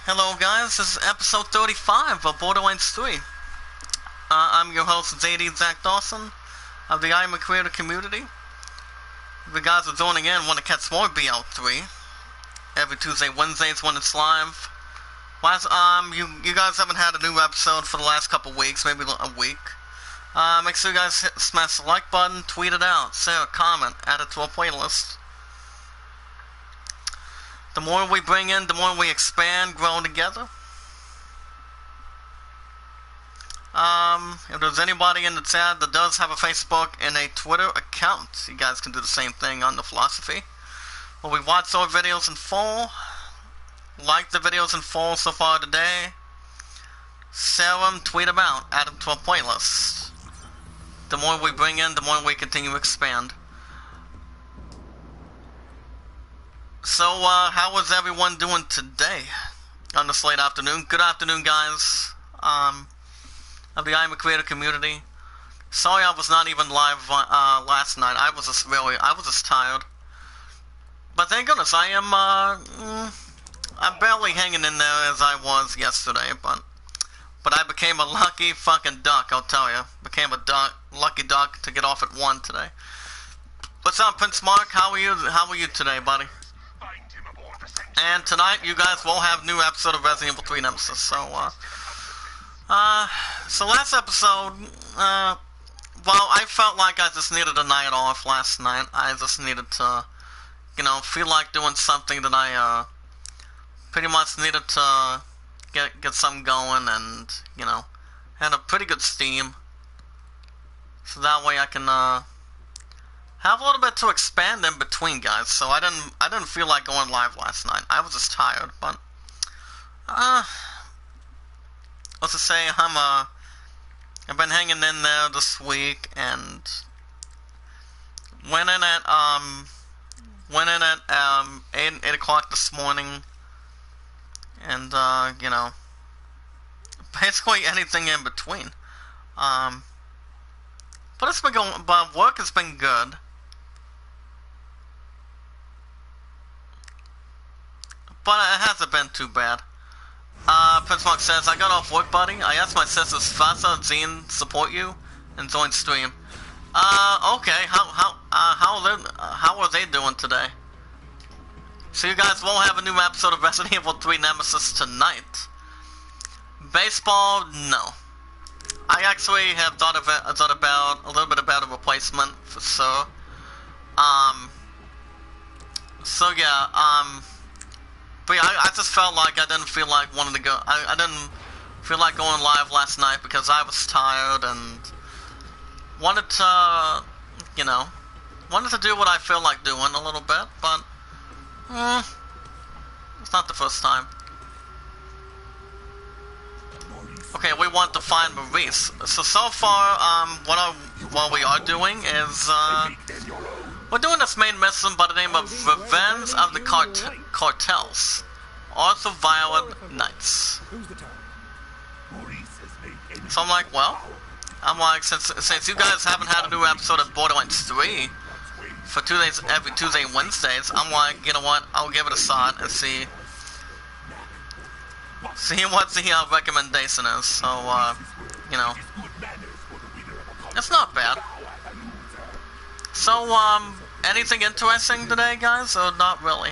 Hello guys, this is episode 35 of Borderlands 3. I'm your host, ZD Zach Dawson of the Iamacreator community. If you guys are joining in, want to catch more BL3 every Tuesday, Wednesdays when it's live. You guys haven't had a new episode for the last couple weeks, maybe a week. Make sure you guys smash the like button, tweet it out, share a comment, add it to a playlist. The more we bring in, the more we expand, grow together. If there's anybody in the chat that does have a Facebook and a Twitter account, you guys can do the same thing on the philosophy. Well, we watch our videos in full, like the videos in full so far today, share them, tweet them out, add them to a playlist. The more we bring in, the more we continue to expand. So, how was everyone doing today on this late afternoon? Good afternoon, guys, of the Iamacreator community. Sorry I was not even live last night. I was just tired. But thank goodness, I'm barely hanging in there as I was yesterday, but I became a lucky fucking duck, I'll tell you. Became a lucky duck to get off at 1 today. What's up, Prince Mark? How are you today, buddy? And tonight, you guys will have a new episode of Resident Evil 3 Nemesis. So last episode, well, I felt like I just needed a night off last night. I just needed to, feel like doing something that I, pretty much needed to get something going and, had a pretty good steam. So that way I can, have a little bit to expand in between, guys. So I didn't feel like going live last night. I was just tired, but what's to say? I've been hanging in there this week and went in at 8 o'clock this morning, and basically anything in between. But it's been going. But work has been good. But it hasn't been too bad. Prince Mark says, I got off work, buddy. I asked my sisters, Fasa and Zine support you and join stream. Okay. How are they doing today? So you guys will have a new episode of Resident Evil 3 Nemesis tonight. Baseball, no. I actually have thought about a little bit about a replacement for sure. So yeah, but yeah, I just felt like I didn't feel like wanting to go. I didn't feel like going live last night because I was tired and wanted to, wanted to do what I feel like doing a little bit, but it's not the first time. Okay, we want to find Maurice. So far, what we are doing is, we're doing this main mission by the name of Revenge of the Cartels. Also Violent Knights. So I'm like, since you guys haven't had a new episode of Borderlands 3 for 2 days, every Tuesday and Wednesdays, I'm like, you know what, I'll give it a shot and see what the recommendation is. So, it's not bad. So, anything interesting today, guys, or not really?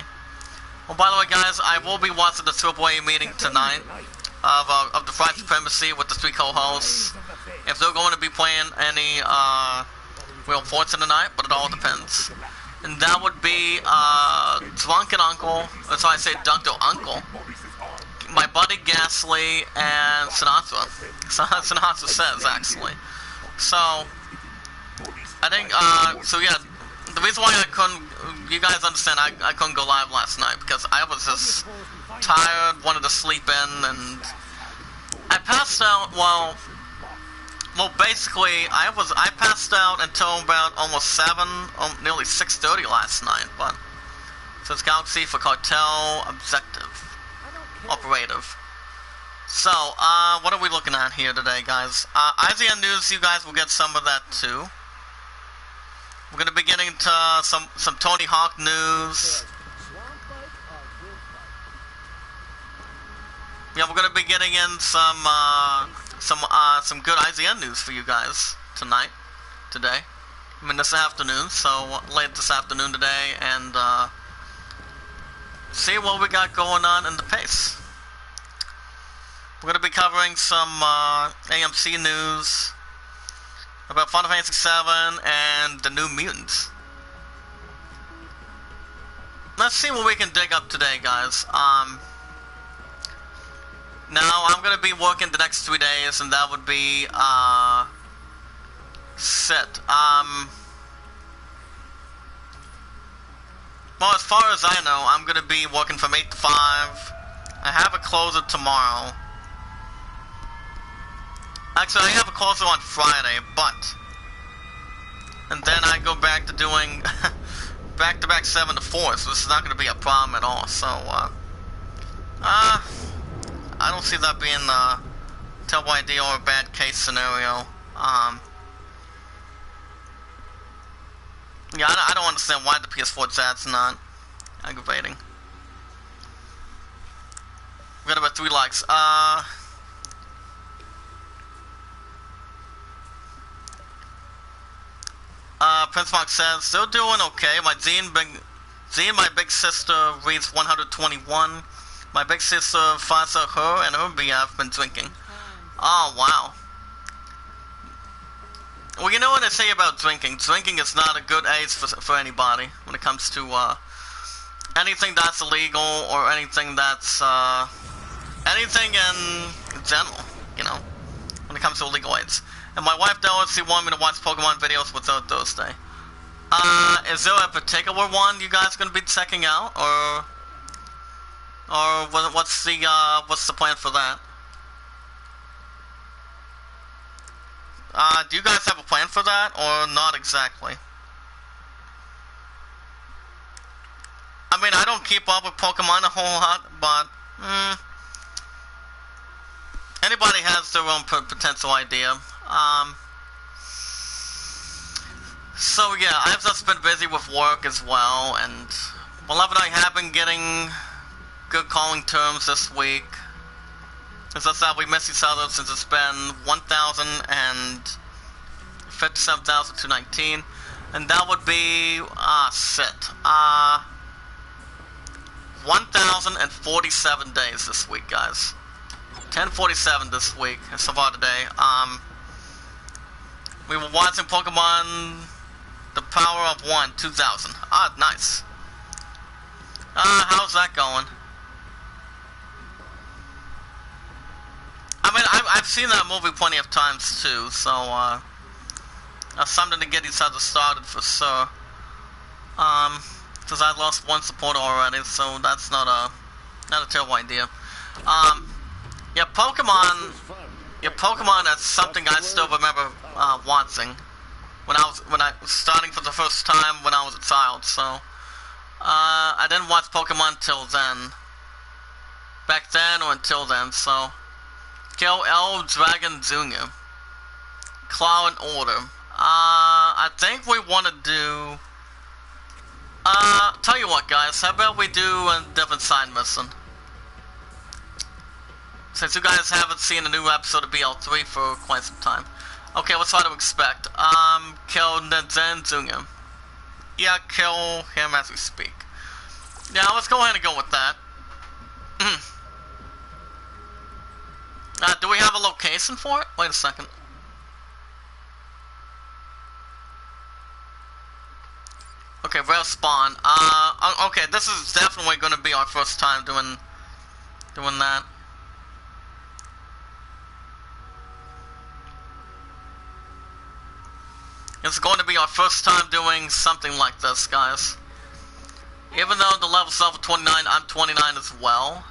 Well, by the way, guys, I will be watching the AAA meeting tonight of the Fright Supremacy with the 3 co-hosts. If they're going to be playing any Wheel of Fortune tonight, but it all depends. And that would be Drunken Uncle, or so I say Dunked Uncle, my buddy Ghastly, and Sinatra. Sinatra says, actually. So, I think, so yeah, the reason why I couldn't, you guys understand, I couldn't go live last night because I was just tired, wanted to sleep in, and I passed out, well, basically, I passed out until about almost 7, nearly 6:30 last night, but, so it's Galaxy for Cartel Objective. Operative. So, what are we looking at here today, guys? IGN News, you guys will get some of that too. We're gonna be getting to some Tony Hawk news. Yeah, we're gonna be getting in some good IZN news for you guys today. I mean, this afternoon, so late this afternoon today, and see what we got going on in the pace. We're gonna be covering some AMC news about Final Fantasy VII and the New Mutants. Let's see what we can dig up today, guys. Now, I'm going to be working the next 3 days, and that would be, set. Well, as far as I know, I'm going to be working from 8 to 5. I have a closer tomorrow. Actually, I have a closer on Friday, but... And then I go back to doing back-to-back 7 to 4, so this is not going to be a problem at all, so, I don't see that being a terrible idea or a bad case scenario. Yeah, I don't understand why the PS4 chat's not aggravating. We got about 3 likes. Prince Mark says, still doing okay. My my big sister reads 121. My big sister, Fasa, her and her BF been drinking. Oh, wow. Well, you know what I say about drinking? Drinking is not a good age for anybody when it comes to anything that's illegal or anything that's anything in general, you know, when it comes to illegal aids. And my wife does, she wanted me to watch Pokemon videos with her Thursday. Is there a particular one you guys gonna be checking out, or what's the plan for that? Do you guys have a plan for that, or not exactly? I mean, I don't keep up with Pokemon a whole lot, but anybody has their own potential idea. So yeah, I've just been busy with work as well, and Beloved and I have been getting good calling terms this week. It's just that we miss each other since it's been 1,057,219, and that would be 1,047 days this week, guys. 1047 this week, so far today. We were watching Pokemon The Power of 1, 2000. Ah, nice. How's that going? I mean, I've seen that movie plenty of times too, so that's something to get each other started for sure. Because I lost one supporter already, so that's not a terrible idea. Yeah, Pokemon. Yeah, Pokemon is something I still remember watching when I was starting for the first time when I was a child. So I didn't watch Pokemon till then. Back then or until then. So Kill L Dragon Jr. Claw and Order. I think we want to do. Tell you what, guys. How about we do a different side mission? Since you guys haven't seen a new episode of BL3 for quite some time. Okay, what's what to expect? Kill Zen Jr. Yeah, kill him as we speak. Yeah, let's go ahead and go with that. Do we have a location for it? Wait a second. Okay, rare spawn. Okay, this is definitely going to be our first time doing that. It's going to be our first time doing something like this, guys. Even though the level's level 29, I'm 29 as well.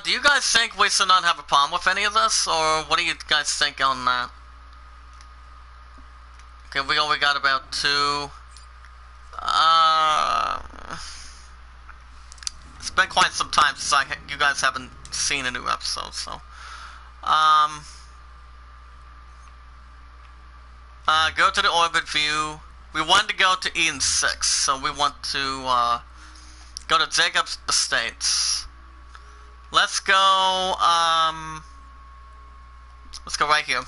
Do you guys think we should not have a problem with any of this, or what do you guys think on that? Okay, we only got about 2. It's been quite some time since you guys haven't seen a new episode, so. Go to the orbit view. We want to go to Eden 6, so we want to go to Jacob's Estates. Let's go, let's go right here.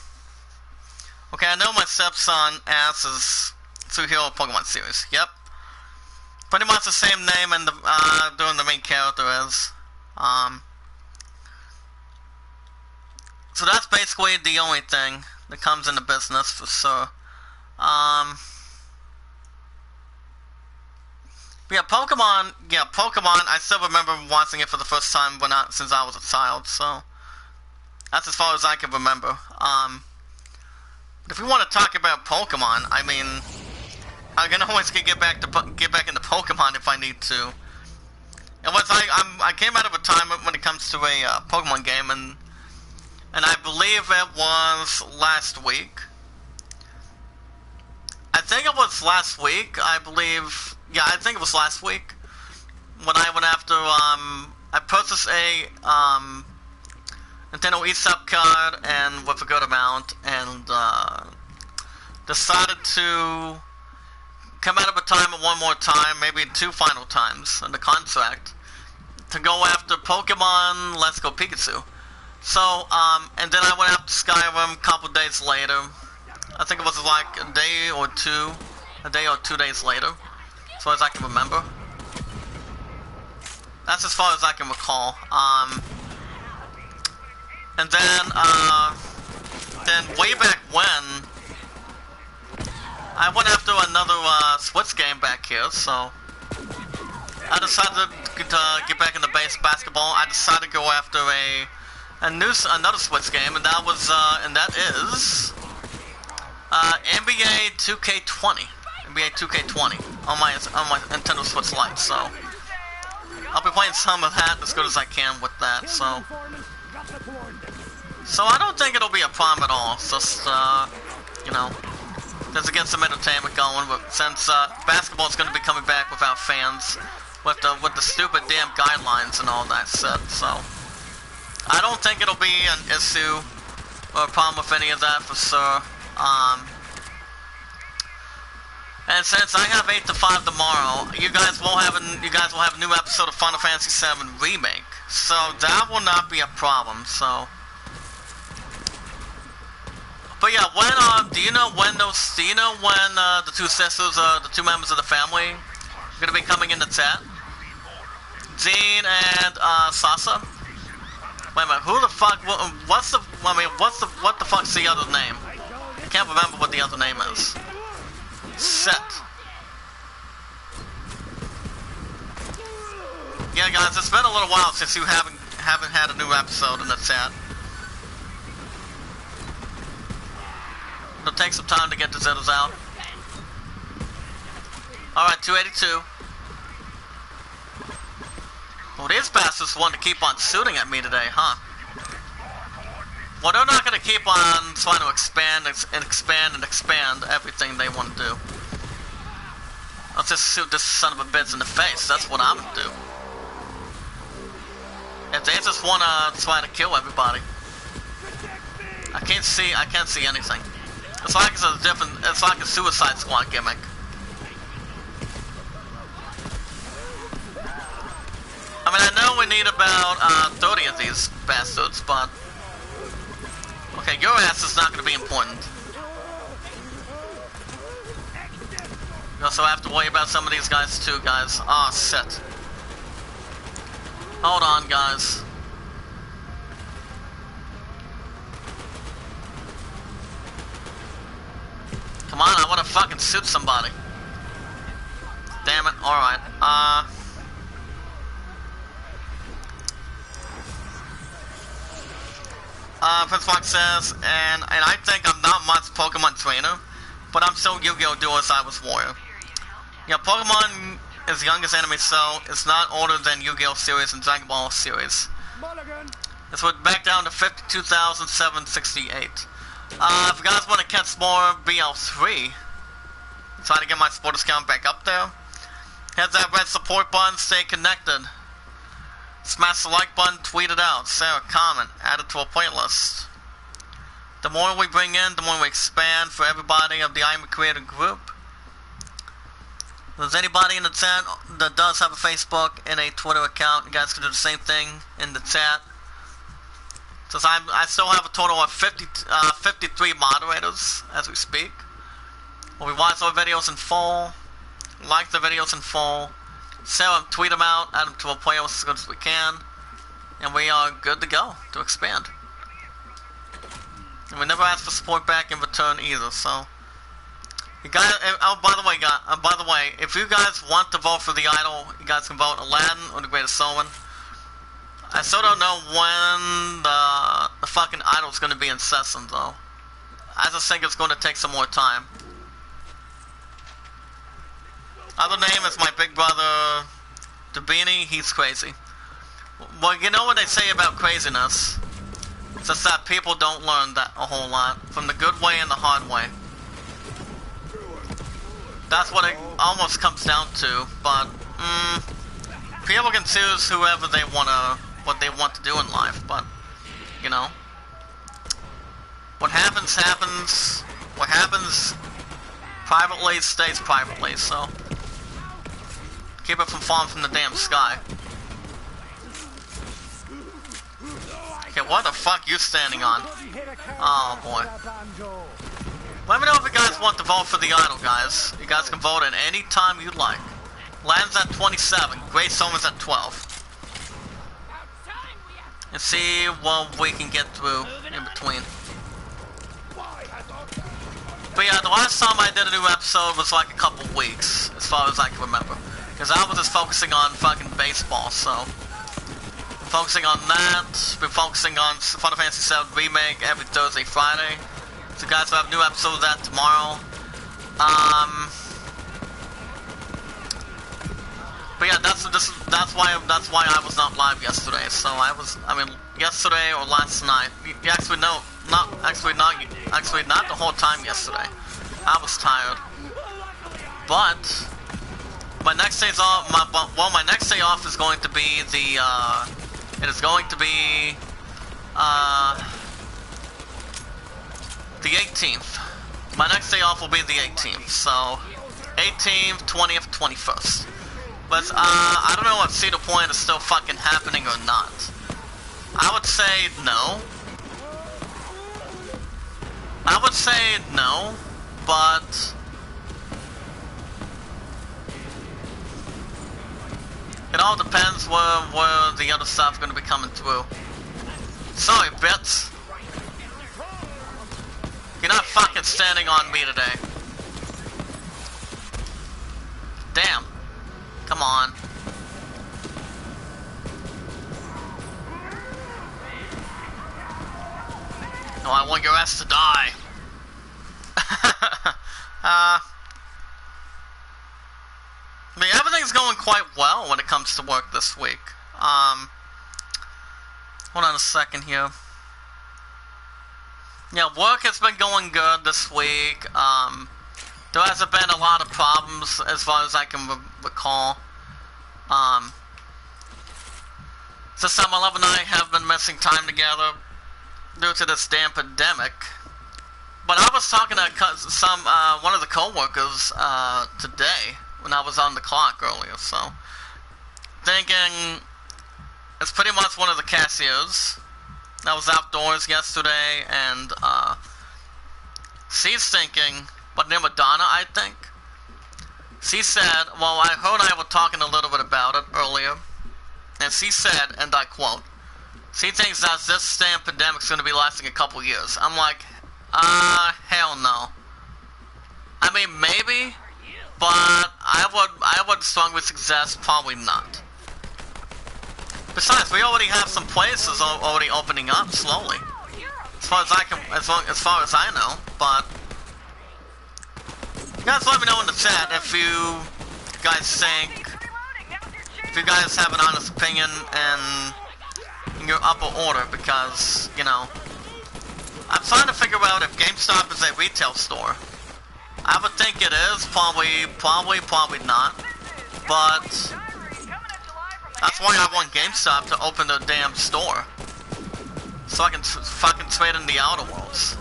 Okay, I know my stepson asks is superhero Pokemon series. Yep. Pretty much the same name and the, doing the main character is. So that's basically the only thing that comes into business for sure. Yeah, Pokemon, I still remember watching it for the first time since I was a child, so that's as far as I can remember. But if we want to talk about Pokemon, I mean, I can always get back into Pokemon if I need to. And I came out of a time when it comes to a Pokemon game, and I believe it was last week. I think it was last week. I believe. Yeah, I think it was last week when I went after, I purchased a, Nintendo eShop card and with a good amount, and, decided to come out of a time one more time, maybe 2 final times in the contract, to go after Pokemon Let's Go Pikachu. So, and then I went after Skyrim a couple days later. I think it was like a day or 2 days later. As far as I can remember. That's as far as I can recall. And then way back when, I went after another Switch game back here, so I decided to get back into basketball. I decided to go after another Switch game, and that is NBA 2K20. NBA 2K20 on my Nintendo Switch Lite, so I'll be playing some of that as good as I can with that. So I don't think it'll be a problem at all. It's just you know, just to get some entertainment going. But since basketball is going to be coming back without fans, with the stupid damn guidelines and all that shit, so I don't think it'll be an issue or a problem with any of that for sure. And since I have 8 to 5 tomorrow, you guys will have a new episode of Final Fantasy VII Remake. So that will not be a problem. So, but yeah, do you know when the 2 sisters, the 2 members of the family, are gonna be coming in the chat? Jean and Sasa. Wait a minute, who the fuck? What the fuck's the other name? I can't remember what the other name is. Set. Yeah, guys, it's been a little while since you haven't had a new episode in the chat. It'll take some time to get the zitters out. Alright, 282. Well, these bastards want to keep on shooting at me today, huh? Well, they're not going to keep on trying to expand everything they want to do. I'll just shoot this son of a bitch in the face. That's what I'm going to do. If they just want to try to kill everybody. I can't see anything. It's like it's like a Suicide Squad gimmick. I mean, I know we need about 30 of these bastards, but okay, your ass is not going to be important. You also have to worry about some of these guys too, guys. Ah, shit. Hold on, guys. Come on, I want to fucking shoot somebody. Damn it, alright. Prince Fox says, and I think I'm not much Pokemon trainer, but I'm still Yu-Gi-Oh! Duelist I was warrior. Yeah, Pokemon is youngest anime, so it's not older than Yu-Gi-Oh! Series and Dragon Ball series. It's back down to 52,768. If you guys want to catch more BL3, try to get my supporters count back up there. Hit that red support button, stay connected. Smash the like button, tweet it out, share a comment, add it to a playlist. The more we bring in, the more we expand for everybody of the Iamacreator group. there's anybody in the chat that does have a Facebook and a Twitter account, you guys can do the same thing in the chat. Since I still have a total of 53 moderators as we speak. We watch our videos in full, like the videos in full, share them, tweet them out, add them to our playlist as good as we can, and we are good to go to expand. And we never ask for support back in return either, so. You guys, oh, by the way, if you guys want to vote for the idol, you guys can vote Aladdin or the Greatest Showman. I still don't know when the fucking idol's gonna be in session, though. I just think it's going to take some more time. Other name is my big brother, Dabini. He's crazy. Well, you know what they say about craziness? It's just that people don't learn that a whole lot. From the good way and the hard way. That's what it almost comes down to, but, people can choose whoever they what they want to do in life, but, you know. What happens, happens. What happens privately stays privately, so. Keep it from falling from the damn sky. Okay, what the fuck you standing on? Oh boy. Let me know if you guys want to vote for the idol, guys. You guys can vote at any time you'd like. Land's at 27, Great Showman's at 12. And see what we can get through in between. But yeah, the last time I did a new episode was like a couple weeks, as far as I can remember. Because I was just focusing on fucking baseball, so. Focusing on that, been focusing on Final Fantasy VII Remake every Thursday, Friday. So you guys will have a new episode of that tomorrow. But yeah, that's why I was not live yesterday. So yesterday or last night. Actually not the whole time yesterday. I was tired. But my next day's off. My next day off is going to be the 18th. My next day off will be the 18th. So 18th, 20th, 21st. But I don't know if Cedar Point is still fucking happening or not. I would say no. But it all depends where the other stuff's gonna be coming through. Sorry, Bits. You're not fucking standing on me today. Damn. Come on. No, I want your ass to die. I mean, everything's going quite well when it comes to work this week. Hold on a second here. Yeah, work has been going good this week. There hasn't been a lot of problems as far as I can recall. Since my love and I have been missing time together due to this damn pandemic. But I was talking to one of the co-workers today when I was on the clock earlier, so thinking it's pretty much one of the cashiers that was outdoors yesterday, and she's thinking, but name of Donna, I think. She said, well, her and I were talking a little bit about it earlier, and she said, and I quote, she thinks that this damn pandemic's going to be lasting a couple years. I'm like, hell no. I mean, maybe, but I would strongly suggest probably not. Besides, we already have some places already opening up slowly, as far as I know. But you guys let me know in the chat if you guys have an honest opinion and in your upper order, because, you know, I'm trying to figure out if GameStop is a retail store. I would think it is, probably not, but that's why I want GameStop to open their damn store, so I can fucking trade in the Outer Worlds.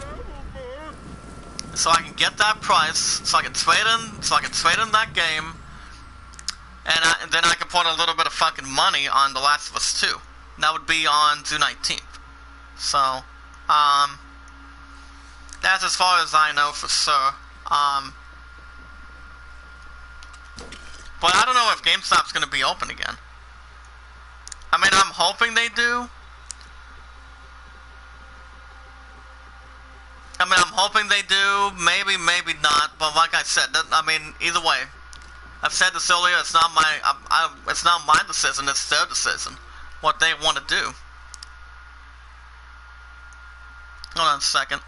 So I can get that price, so I can trade in that game, And then I can put a little bit of fucking money on The Last of Us 2. That would be on June 19th. So, that's as far as I know for sure. But I don't know if GameStop's gonna be open again. I mean, I'm hoping they do. I mean, I'm hoping they do. Maybe, maybe not. But like I said, I mean, either way. I've said this earlier. It's not it's not my decision. It's their decision. What they want to do. Hold on a second.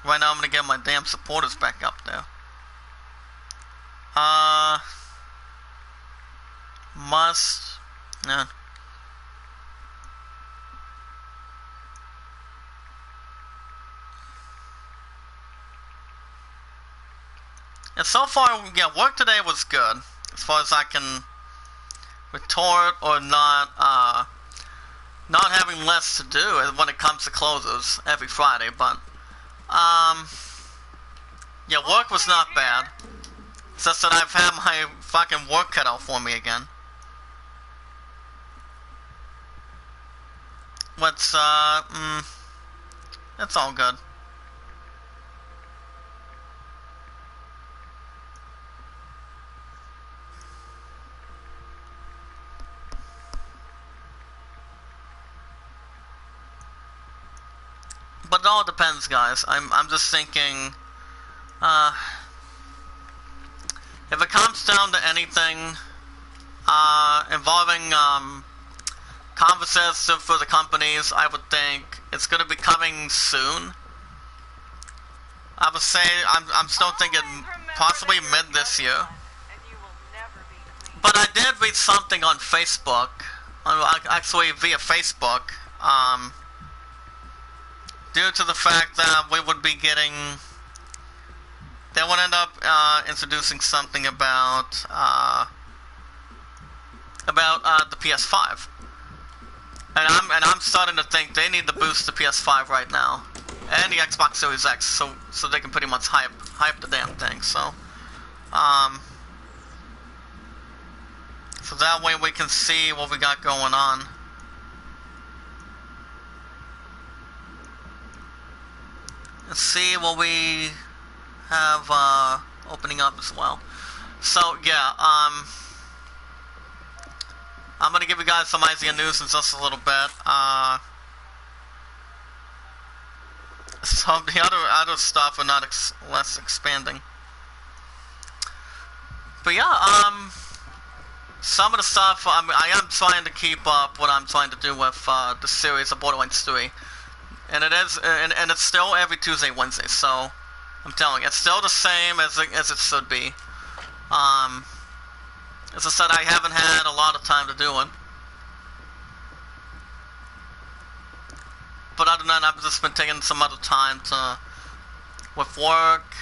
Right now, I'm gonna get my damn supporters back up there. Must. No. And so far, yeah, work today was good. As far as I can retort or not having less to do when it comes to closers every Friday, but, yeah, work was not bad. It's just that I've had my fucking work cut out for me again. What's, it's all good. But it all depends, guys. I'm just thinking, if it comes down to anything, involving, conferences for the companies, I would think it's gonna be coming soon. I would say, I'm still thinking possibly mid this year. But I did read something on Facebook, actually via Facebook, due to the fact that we would be getting, they would end up introducing something about the PS5, and I'm starting to think they need to boost the PS5 right now, and the Xbox Series X, so they can pretty much hype the damn thing. So that way we can see what we got going on. Let's see what we have opening up as well. So yeah, I'm gonna give you guys some IZN news in just a little bit. Some the other stuff are not less expanding. But yeah, some of the stuff I am trying to keep up what I'm trying to do with the series of Borderlands 3. And it is, and it's still every Tuesday, Wednesday. So I'm telling you, it's still the same as it should be. As I said, I haven't had a lot of time to do it. But other than that, I've just been taking some other time to, with work,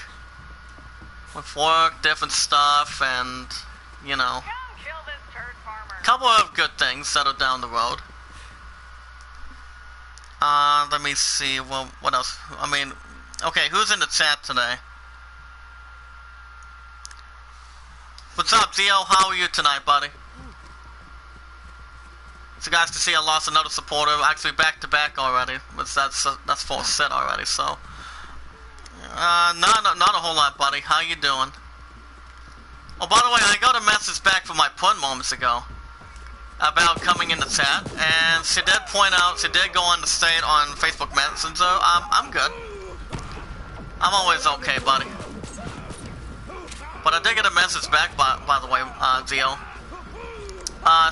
different stuff, and you know, a couple of good things that are down the road. Let me see, well, what else? I mean, okay, who's in the chat today? What's up, Theo? How are you tonight, buddy? So guys can see I lost another supporter, actually back-to-back already. That's full set already, so. Not a whole lot, buddy. How you doing? Oh, by the way, I got a message back from my pun moments ago about coming in the chat, and she did point out, she did go on the state on Facebook Messenger. I'm good. I'm always okay, buddy. But I did get a message back, by the way, Zio.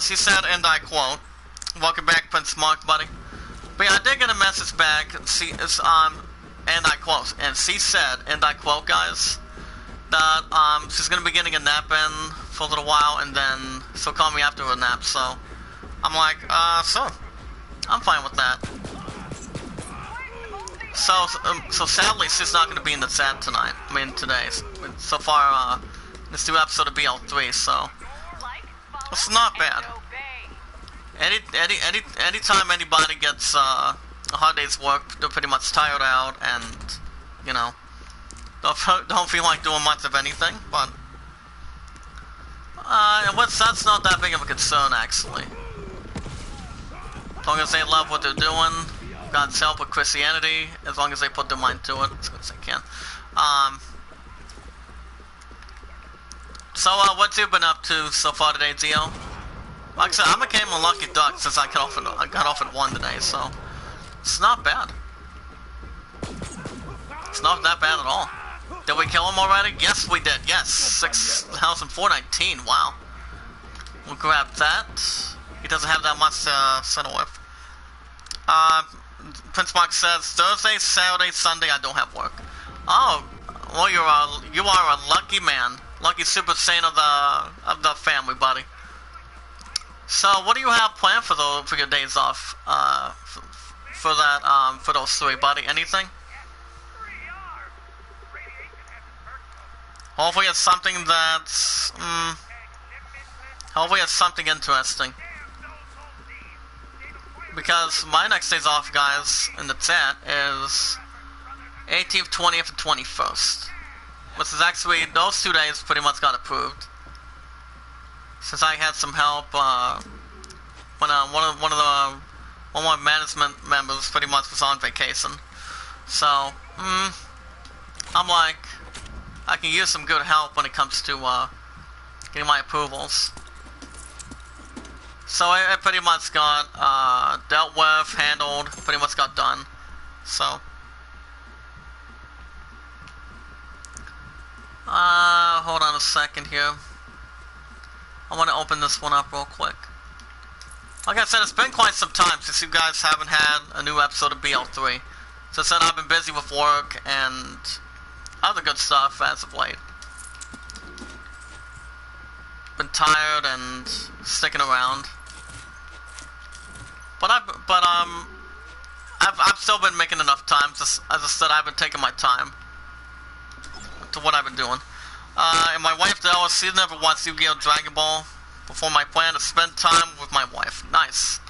She said, and I quote, "Welcome back, Prince Mark, buddy." But yeah, I did get a message back. She is, and I quote, and she said, and I quote, guys, that she's gonna be getting a nap in for a little while, and then she'll call me after a nap. So I'm like, sure, I'm fine with that. So sadly, she's not gonna be in the chat tonight. I mean, today. So far, this new episode of BL3, so it's not bad. Anytime anybody gets a hard day's work, they're pretty much tired out, and you know, don't feel like doing much of anything. But That's not that big of a concern, actually. As long as they love what they're doing, God's help with Christianity, as long as they put their mind to it, as good as they can. So, what you been up to so far today, Dio? Like I said, I became a lucky duck since I got off at 1 today, so it's not bad. It's not that bad at all. Did we kill him already? Yes, we did. Yes, 6,419. Wow. We'll grab that. He doesn't have that much to settle with. Prince Mark says Thursday, Saturday, Sunday I don't have work. Oh, well you are a lucky man, lucky super saint of the family, buddy. So what do you have planned for your days off? For those 3, buddy? Anything? Hopefully it's something that's hopefully it's something interesting. Because my next days off, guys, in the chat is 18th, 20th, and 21st. Which is actually, those 2 days pretty much got approved. Since I had some help, when one of my management members pretty much was on vacation. So, I'm like, I can use some good help when it comes to, getting my approvals. So I pretty much got dealt with, handled, pretty much got done. So hold on a second here. I want to open this one up real quick. Like I said, it's been quite some time since you guys haven't had a new episode of BL3. Since then I've been busy with work and other good stuff as of late. Been tired and sticking around. But I've still been making enough time. As I said, I've been taking my time to what I've been doing. And my wife, Dallas, she never watched Yu-Gi-Oh! Dragon Ball before my plan to spend time with my wife. Nice.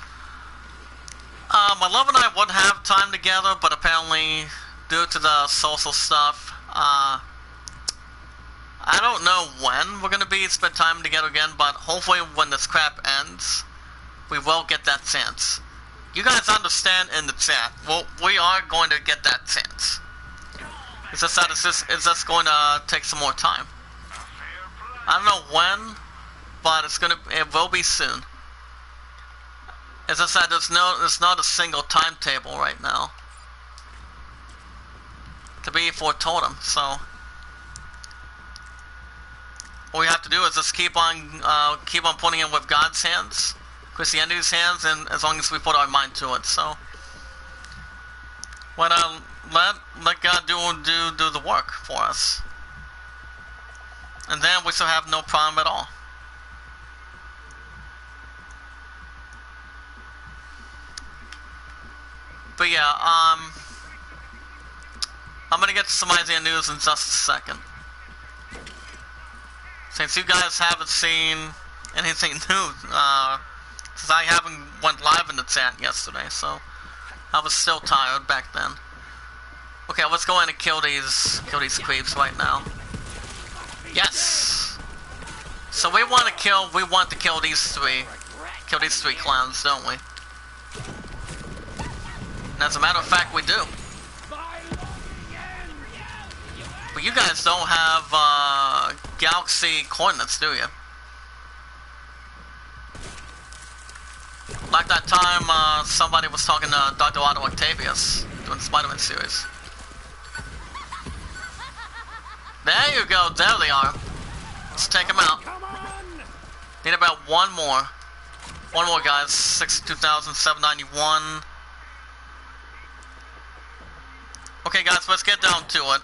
My love and I would have time together, but apparently, due to the social stuff, I don't know when we're gonna spend time together again, but hopefully when this crap ends, we will get that chance. You guys understand in the chat. Well, we are going to get that chance. It's just that it's just going to take some more time. I don't know when, but it will be soon. As I said, there's not a single timetable right now to be foretold them. So what we have to do is just keep on putting it with God's hands, Christianity's hands, and as long as we put our mind to it. So let God do the work for us, and then we shall have no problem at all. But yeah, I'm gonna get to some Isaiah news in just a second. Since you guys haven't seen anything new, since I haven't went live in the chat yesterday, so I was still tired back then. Okay, let's go in and kill these creeps right now. Yes. So we want to kill these three clowns, don't we? And as a matter of fact, we do. But you guys don't have galaxy coordinates, do you? Like that time somebody was talking to Dr. Otto Octavius doing the Spider-Man series. There you go, there they are. Let's take them out. Need about one more. One more, guys. 62,791. Okay, guys, let's get down to it.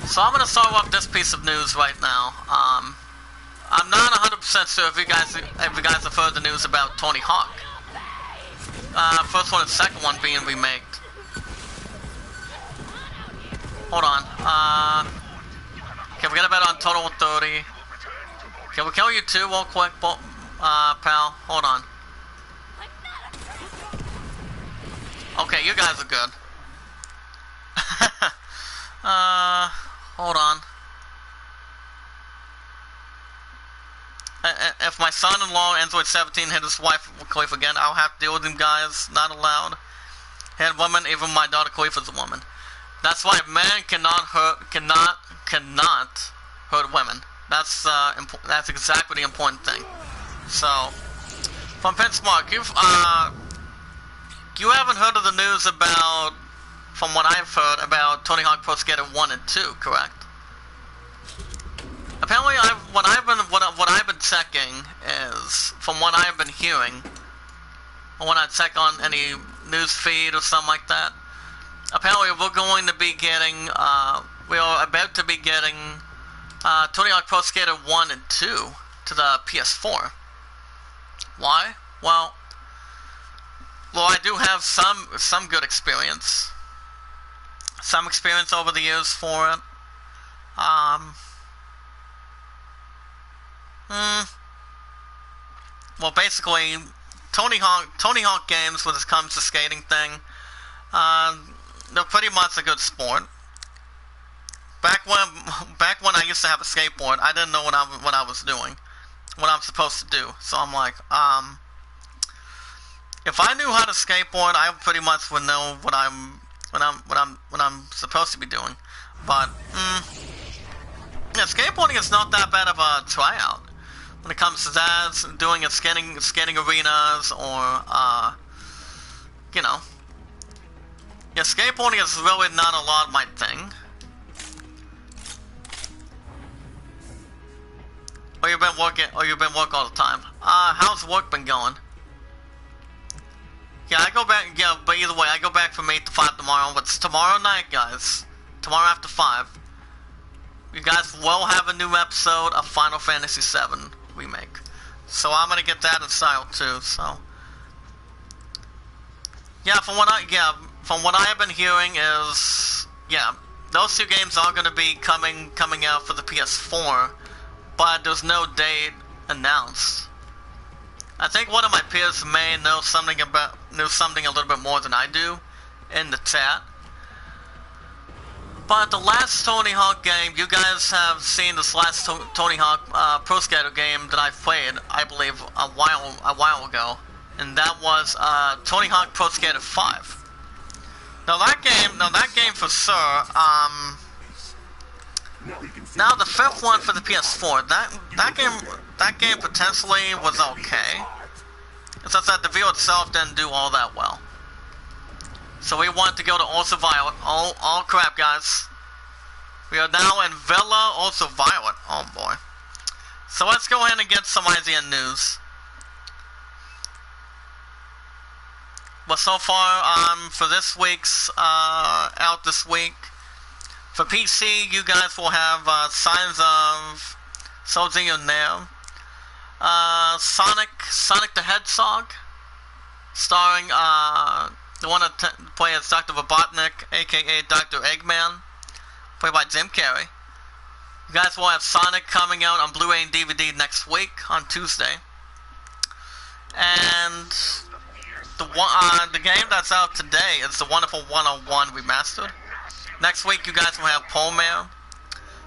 So I'm gonna start off this piece of news right now. I'm not 100% sure if you guys have heard the news about Tony Hawk. First one and second one being remade. Hold on. Okay, we got about on total 30. Okay, we'll kill you too real quick, pal. Hold on. Okay, you guys are good. Hold on. if my son-in-law Android 17 hit his wife Khalifa again, I'll have to deal with him, guys. Not allowed. Hit women, even my daughter Khalifa's a woman. That's why men cannot hurt women. That's exactly the important thing. So, from Pinsmark, you haven't heard of the news about, from what I've heard, about Tony Hawk Pro Skater 1 and 2, correct? Apparently, what I've been checking is, from what I've been hearing, when I check on any news feed or something like that, apparently we're going to be getting, we are about to be getting Tony Hawk Pro Skater 1 and 2 to the PS4. Why? Well, I do have some good experience. Some experience over the years for it. Well, basically, Tony Hawk games, when it comes to skating thing, they're pretty much a good sport. Back when I used to have a skateboard, I didn't know what I was doing, what I'm supposed to do. So I'm like, if I knew how to skateboard, I pretty much would know what I'm supposed to be doing. But yeah, skateboarding is not that bad of a tryout when it comes to that. Doing it skating arenas or you know. Yeah, skateboarding is really not a lot of my thing. Or you've been working all the time. How's work been going? Yeah, I go back, yeah, but either way, I go back from 8 to 5 tomorrow. But it's tomorrow night, guys. Tomorrow after 5. You guys will have a new episode of Final Fantasy VII Remake. So I'm gonna get that in style too, so. Yeah, from what I have been hearing is, yeah, those two games are gonna be coming out for the PS4, but there's no date announced. I think one of my peers may know something a little bit more than I do in the chat. But the last Tony Hawk game, you guys have seen this last Tony Hawk Pro Skater game that I played, I believe, a while ago, and that was Tony Hawk Pro Skater 5. Now that game for sure. Now the fifth one for the PS4, that game potentially was okay. It's just that the view itself didn't do all that well. So we want to go to Ultraviolet. Oh crap, guys. We are now in Villa Ultraviolet. Oh boy. So let's go ahead and get some idea news. But so far, for this week's out this week, for PC, you guys will have Signs of Sojourner, Sonic the Hedgehog, starring the one that plays Dr. Robotnik, aka Dr. Eggman, played by Jim Carrey. You guys will have Sonic coming out on Blu-ray and DVD next week on Tuesday, and the game that's out today is the Wonderful 101 Remastered. Next week, you guys will have Polmare.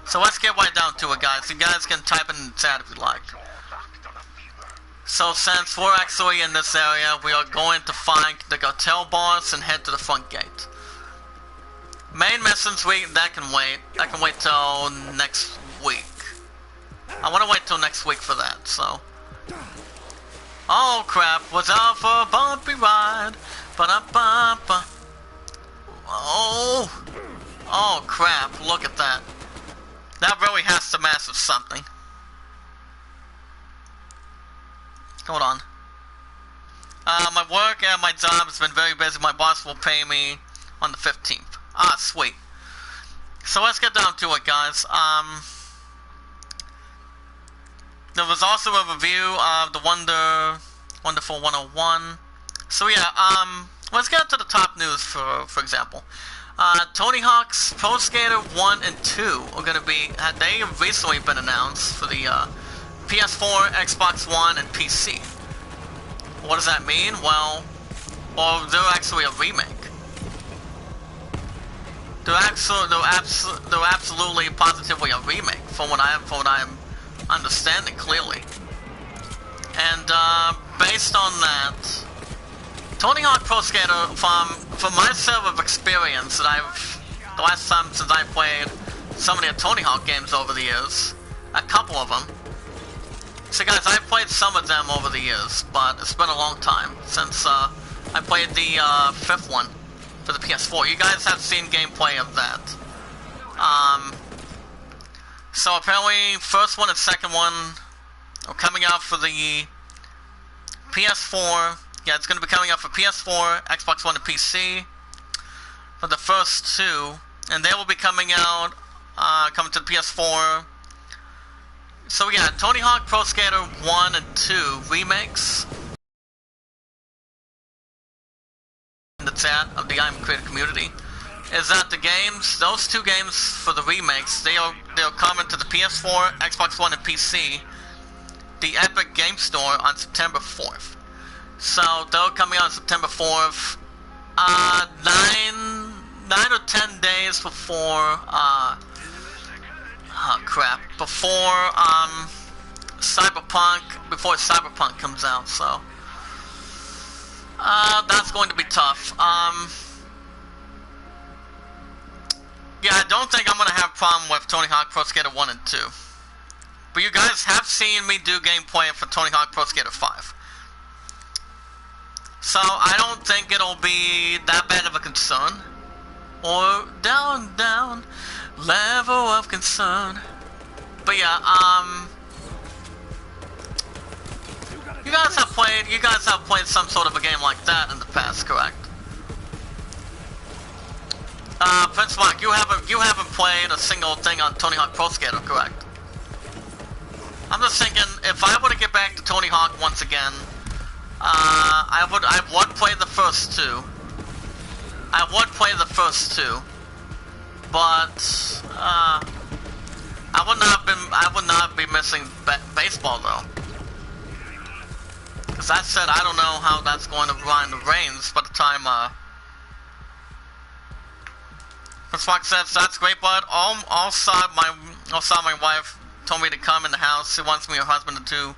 So let's get right down to it, guys. You guys can type in the chat if you like. So since we're actually in this area, we are going to find the cartel boss and head to the front gate. Main missions, that can wait. That can wait till next week. I want to wait till next week for that, so. Oh crap, was out for a bumpy ride. Ba-da-ba-ba. Oh crap, look at that. That really has to massive something. Hold on. My work and my job has been very busy. My boss will pay me on the 15th. Ah, sweet. So let's get down to it, guys. There was also a review of the Wonderful 101. So yeah, let's get to the top news for example. Tony Hawk's Pro Skater 1 and 2 are gonna be, they have recently been announced for the PS4, Xbox One, and PC. What does that mean? Well, they're actually a remake. They're absolutely positively a remake, from what I'm understanding clearly. based on that, Tony Hawk Pro Skater, from my set of experience that the last time since I played so many Tony Hawk games over the years, a couple of them. So guys, I've played some of them over the years, but it's been a long time since I played the 5th one for the PS4. You guys have seen gameplay of that. So apparently, first one and second one are coming out for the PS4. Yeah, it's going to be coming out for PS4, Xbox One, and PC for the first two, and they will be coming out, coming to the PS4. So yeah, Tony Hawk Pro Skater 1 and 2 remakes in the chat of the Iamacreator community is that the games, those two games for the remakes, they'll come into the PS4, Xbox One, and PC, the Epic Game Store on September 4th. So they're coming out on September 4th, 9 or 10 days before, before Cyberpunk comes out, so that's going to be tough. Yeah, I don't think I'm going to have a problem with Tony Hawk Pro Skater 1 and 2. But you guys have seen me do gameplay for Tony Hawk Pro Skater 5. So I don't think it'll be that bad of a concern. Or down, level of concern. But yeah, you guys have played some sort of a game like that in the past, correct? Prince Mark, you haven't played a single thing on Tony Hawk Pro Skater, correct? I'm just thinking, if I were to get back to Tony Hawk once again, I would play the first two. I would play the first two, but I would not be missing baseball though. Because I said I don't know how that's going to run the reins by the time Prince Fox says that's great, bud. Also my wife told me to come in the house. She wants me and her husband to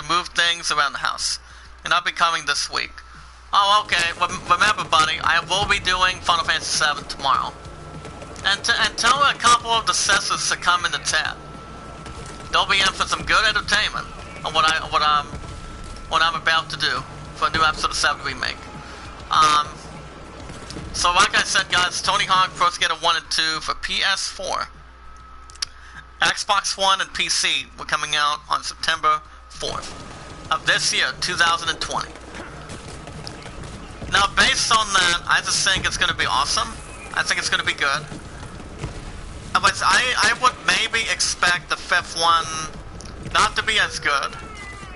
move things around the house, and I'll be coming this week. Oh, okay. Remember, buddy, I will be doing Final Fantasy VII tomorrow, and tell a couple of the sisters to come in the chat. They'll be in for some good entertainment on what I'm about to do for a new episode of 7 remake. So like I said, guys, Tony Hawk Pro Skater 1 and 2 for PS4, Xbox One, and PC were coming out on September 4th of this year, 2020. Now, based on that, I just think it's going to be awesome. I think it's going to be good. But I would maybe expect the 5th one not to be as good.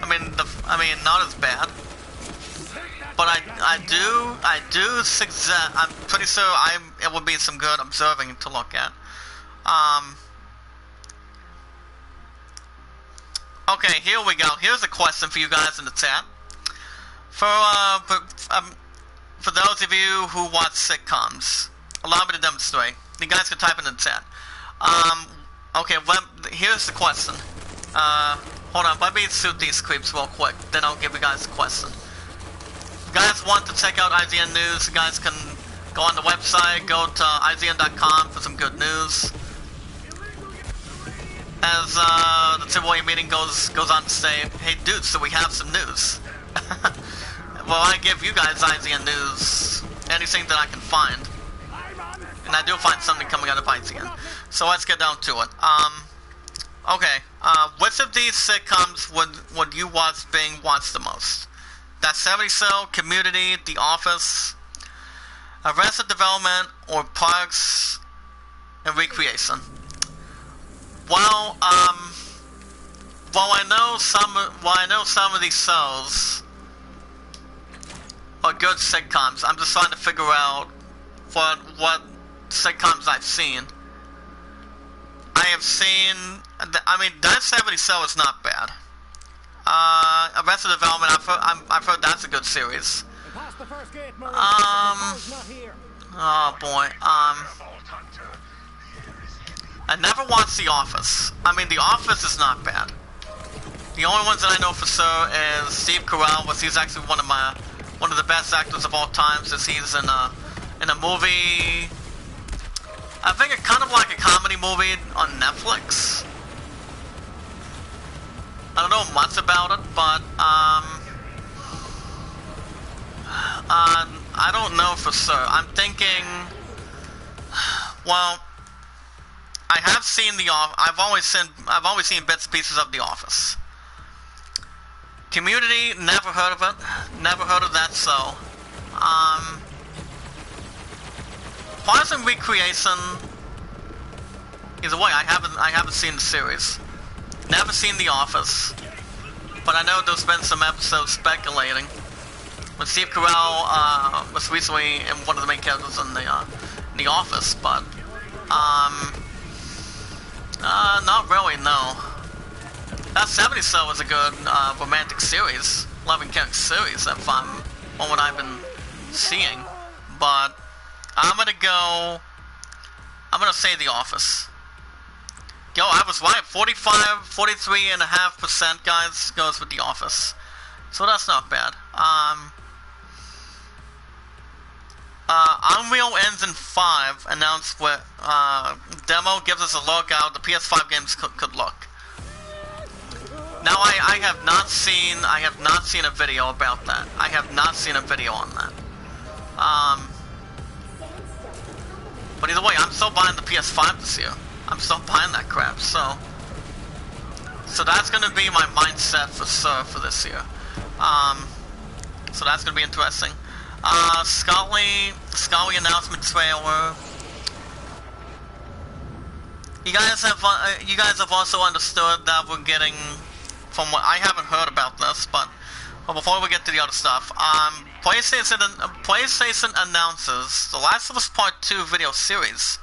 I mean, not as bad. But I do suggest, I'm pretty sure it will be some good observing to look at. Okay, here we go. Here's a question for you guys in the chat. For those of you who watch sitcoms, allow me to demonstrate. You guys can type it in the chat. Okay, here's the question. Hold on, let me suit these creeps real quick, then I'll give you guys the question. If you guys want to check out IGN News, you guys can go on the website, go to IGN.com for some good news. As the Tivoli meeting goes on to say, hey dudes, so we have some news. Well, I give you guys IGN News, anything that I can find. And I do find something coming out of IGN. So let's get down to it. Okay, which of these sitcoms would you watch being watched the most? That 70 Show, Community, The Office, Arrested Development, or Parks and Recreation? Well, while I know some of these shows are good sitcoms, I'm just trying to figure out what sitcoms I've seen. I have seen, I mean, that 70 Show is not bad. Arrested Development, I've heard that's a good series. Oh boy, I never watched The Office. I mean, The Office is not bad. The only ones that I know for sure is Steve Carell, which he's actually one of the best actors of all time, since he's in a movie. I think it's kind of like a comedy movie on Netflix. I don't know much about it, but I don't know for sure. I'm thinking, well, I have seen I've always seen bits and pieces of The Office. Community, never heard of it. Never heard of that. So, Parks and Recreation. Either way, I haven't seen the series. Never seen The Office, but I know there's been some episodes speculating. When Steve Carell was recently in one of the main characters in The Office, but not really, no. That 70s Show was a good romantic series, loving character series, from what I've been seeing. But I'm gonna say The Office. Yo, I was right. 43.5%, guys, goes with The Office. So that's not bad. Unreal Engine 5 announced what demo gives us a look at how the PS5 games could look. Now I have not seen a video about that. I have not seen a video on that. But either way, I'm still buying the PS5 this year. I'm still buying that crap, so that's gonna be my mindset for sure for this year. So that's gonna be interesting. Scully announcement trailer. You guys have also understood that we're getting, from what I haven't heard about this, but before we get to the other stuff, PlayStation announces The Last of Us Part 2 video series.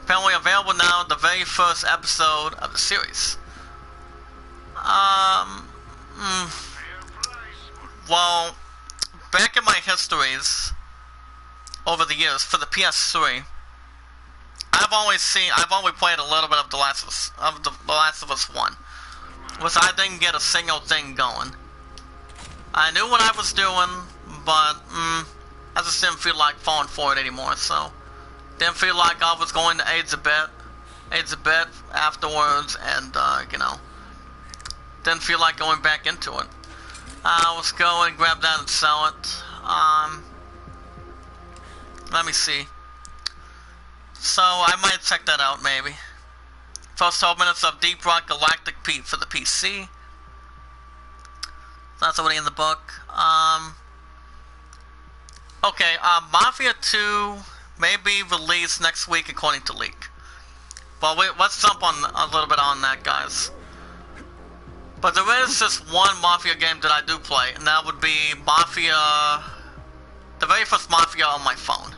Apparently available now, the very first episode of the series. Well, back in my histories over the years for the PS3, I've only played a little bit of The Last of Us 1, which I didn't get a single thing going. I knew what I was doing, but I just didn't feel like falling for it anymore, so didn't feel like I was going to AIDS a bit afterwards, and didn't feel like going back into it. Let's go and grab that and sell it. Let me see. So I might check that out maybe. First 12 minutes of Deep Rock Galactic Pete for the PC. That's already in the book. Okay, Mafia 2 may be released next week according to leak. Well, let's jump on a little bit on that, guys. But there is just one Mafia game that I do play, and that would be Mafia, the very first Mafia on my phone.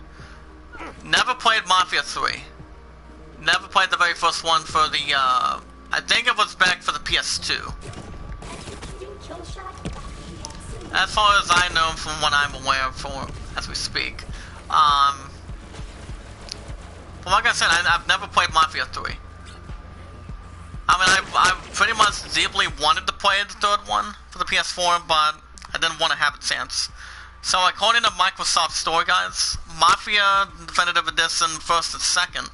Never played Mafia 3. Never played the very first one for the, I think it was back for the PS2. As far as I know from what I'm aware of as we speak. But like I said, I've never played Mafia 3. I mean, I pretty much deeply wanted to play the third one for the PS4, but I didn't want to have a chance. So according to Microsoft Store, guys, Mafia Definitive Edition 1st and 2nd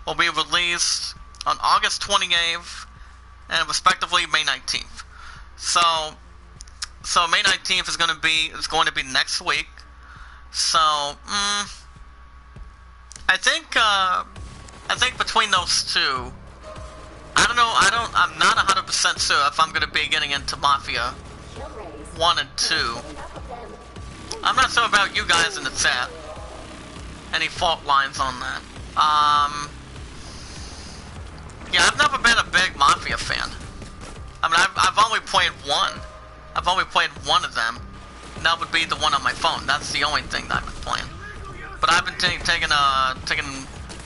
will be released on August 28th and respectively May 19th. So May 19th is going to be next week. So I think between those two, I'm not 100% sure if I'm going to be getting into Mafia 1 and 2. I'm not sure about you guys in the chat. Any fault lines on that? Yeah, I've never been a big Mafia fan. I mean, I've only played one. I've only played one of them. And that would be the one on my phone. That's the only thing that I've been playing. But I've been taking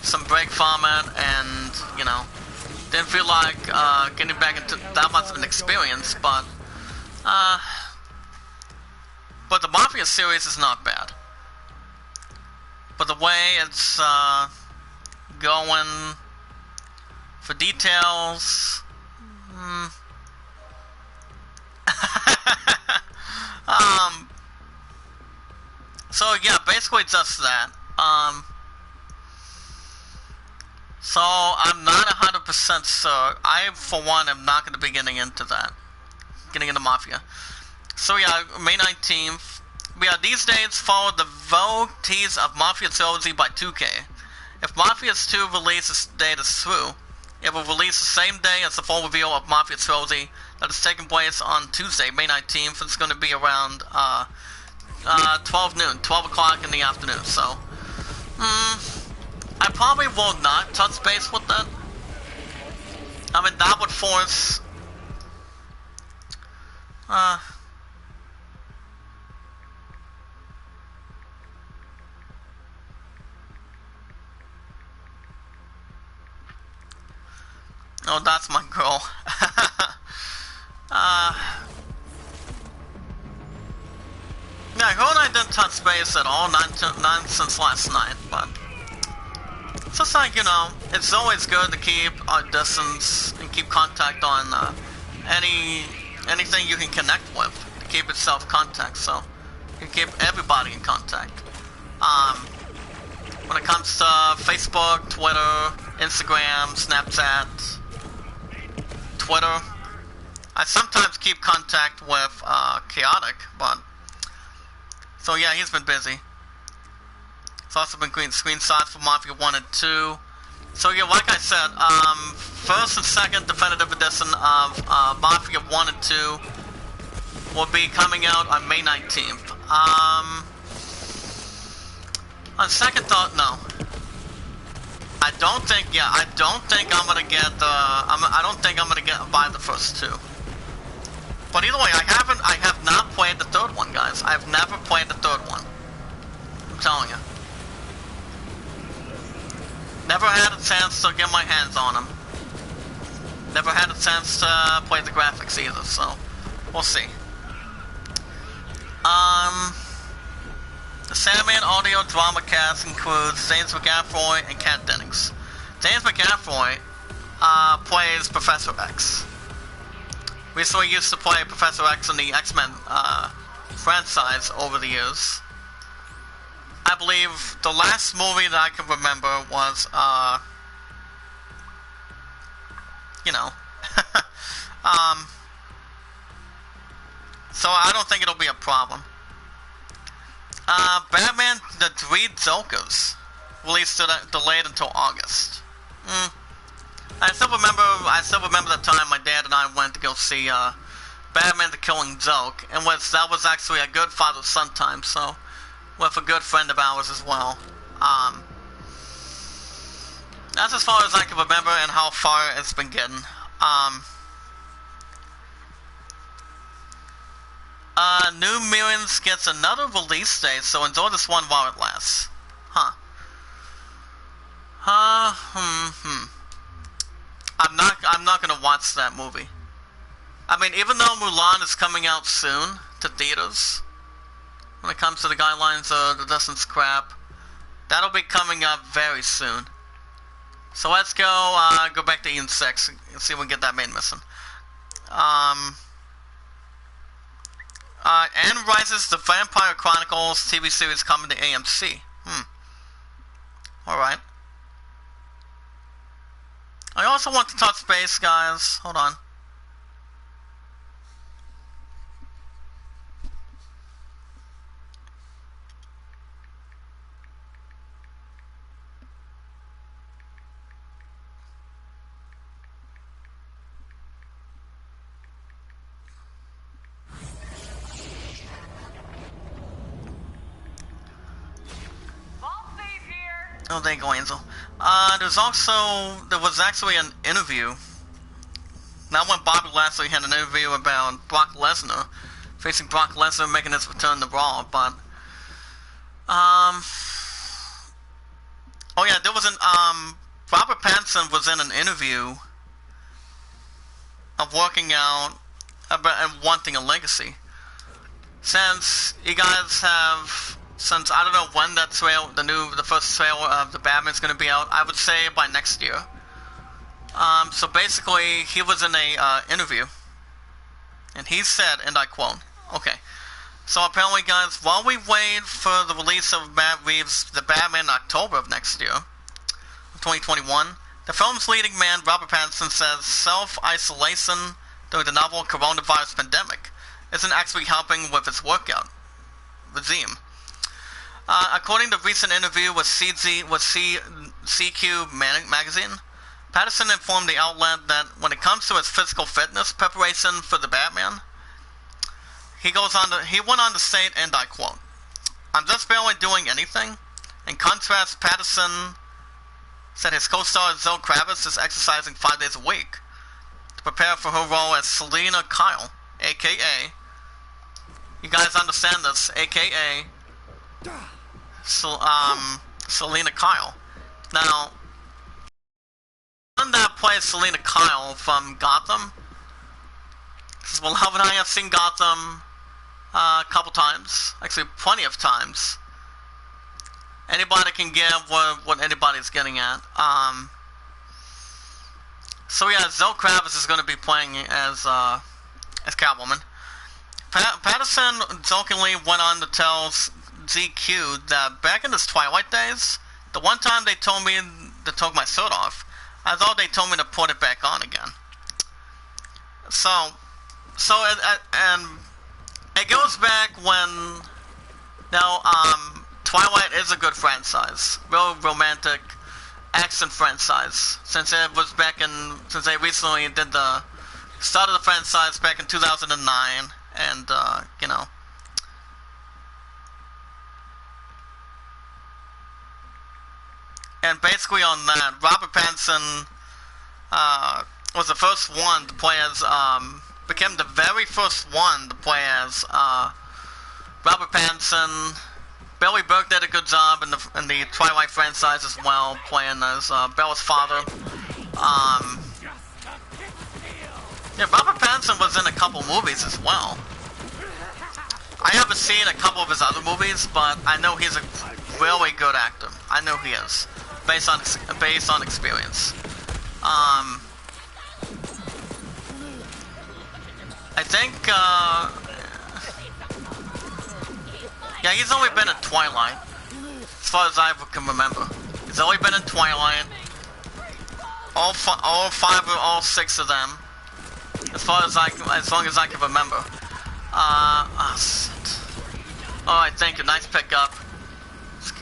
some break from it, and didn't feel like getting back into that much of an experience. But the Mafia series is not bad. But the way it's going, for details, basically just that. So I'm not 100% sure. I, for one, am not going to be getting into that. Getting into Mafia. So yeah, May 19th. Yeah, these dates follow the devotees of Mafia Trilogy by 2K. If Mafia 2 release date is true, it will release the same day as the full reveal of Mafia Trilogy that is taking place on Tuesday, May 19th. It's going to be around 12 noon, 12 o'clock in the afternoon, so I probably will not touch base with that. I mean, that would force oh, that's my girl. Yeah, her and I didn't touch base at all, not since last night, but it's just like, you know, it's always good to keep our distance and keep contact on anything you can connect with, to keep itself contact, so you can keep everybody in contact. When it comes to Facebook, Twitter, Instagram, Snapchat, Twitter, I sometimes keep contact with Chaotic, but so yeah, he's been busy. It's also been green screenshots for Mafia 1 and 2. So yeah, like I said, first and second definitive edition of Mafia 1 and 2 will be coming out on May 19th. On second thought, no. I don't think I'm gonna get I don't think I'm gonna buy the first two. But either way, I have not played the third one, guys. I've never played the third one. I'm telling you. Never had a chance to get my hands on them. Never had a chance to play the graphics either, so we'll see. The Sandman audio drama cast includes James McAvoy and Kat Dennings. James McAvoy plays Professor X. Recently used to play Professor X in the X-Men franchise over the years. I believe the last movie that I can remember was, you know, so I don't think it'll be a problem. Batman: The Three Jokers released delayed until August. I still remember the time my dad and I went to go see Batman: The Killing Joke, and that was actually a good father-son time. So, with a good friend of ours as well. That's as far as I can remember and how far it's been getting. New Mutants gets another release date, so enjoy this one while it lasts. I'm not gonna watch that movie. I mean, even though Mulan is coming out soon to theaters, when it comes to the guidelines of the distance crap, that'll be coming up very soon. So let's go back to Eden 6 and see if we can get that main mission. Anne Rice's The Vampire Chronicles TV series coming to AMC. Alright. I also want to touch base, guys. Hold on. Oh, there you go, Angel. There was actually an interview. Now when Bobby Lashley had an interview about Brock Lesnar, facing Brock Lesnar making his return to Raw, but, oh yeah, there was Robert Pattinson was in an interview of working out and wanting a legacy. Since you guys have... Since I don't know when that the first trailer of the Batman's going to be out, I would say by next year. So basically, he was in a interview, and he said, and I quote, okay, So apparently, guys, while we wait for the release of Matt Reeves' The Batman in October of next year, 2021, the film's leading man, Robert Pattinson, says self-isolation during the novel coronavirus pandemic isn't actually helping with his workout regime. According to a recent interview with CQ magazine, Pattinson informed the outlet that when it comes to his physical fitness preparation for the Batman, he went on to state, and I quote, "I'm just barely doing anything." In contrast, Pattinson said his co-star Zoe Kravitz is exercising 5 days a week to prepare for her role as Selina Kyle, aka, you guys understand this, aka Selina Kyle. Now, one that plays Selina Kyle from Gotham, says, "Well, Hub and I have seen Gotham a couple times, actually plenty of times. Anybody can get what anybody's getting at." So yeah, Zoe Kravitz is going to be playing as Catwoman. Pattinson jokingly went on to tell GQ that back in his Twilight days, the one time they told me to take my shirt off, I thought they told me to put it back on again. And it goes back when, Twilight is a good franchise, real romantic action franchise. Since they recently did the start of the franchise back in 2009, and and basically on that, Robert Pattinson was the first one to play as, became the very first one to play as Robert Pattinson. Billy Burke did a good job in the Twilight franchise as well, playing as Bella's father. Yeah, Robert Pattinson was in a couple movies as well. I haven't seen a couple of his other movies, but I know he's a really good actor. I know he is, based on experience. I think, yeah, he's only been in Twilight, as far as I can remember. He's only been in Twilight, all 5 or all 6 of them, as long as I can remember. Alright, thank you, nice pickup.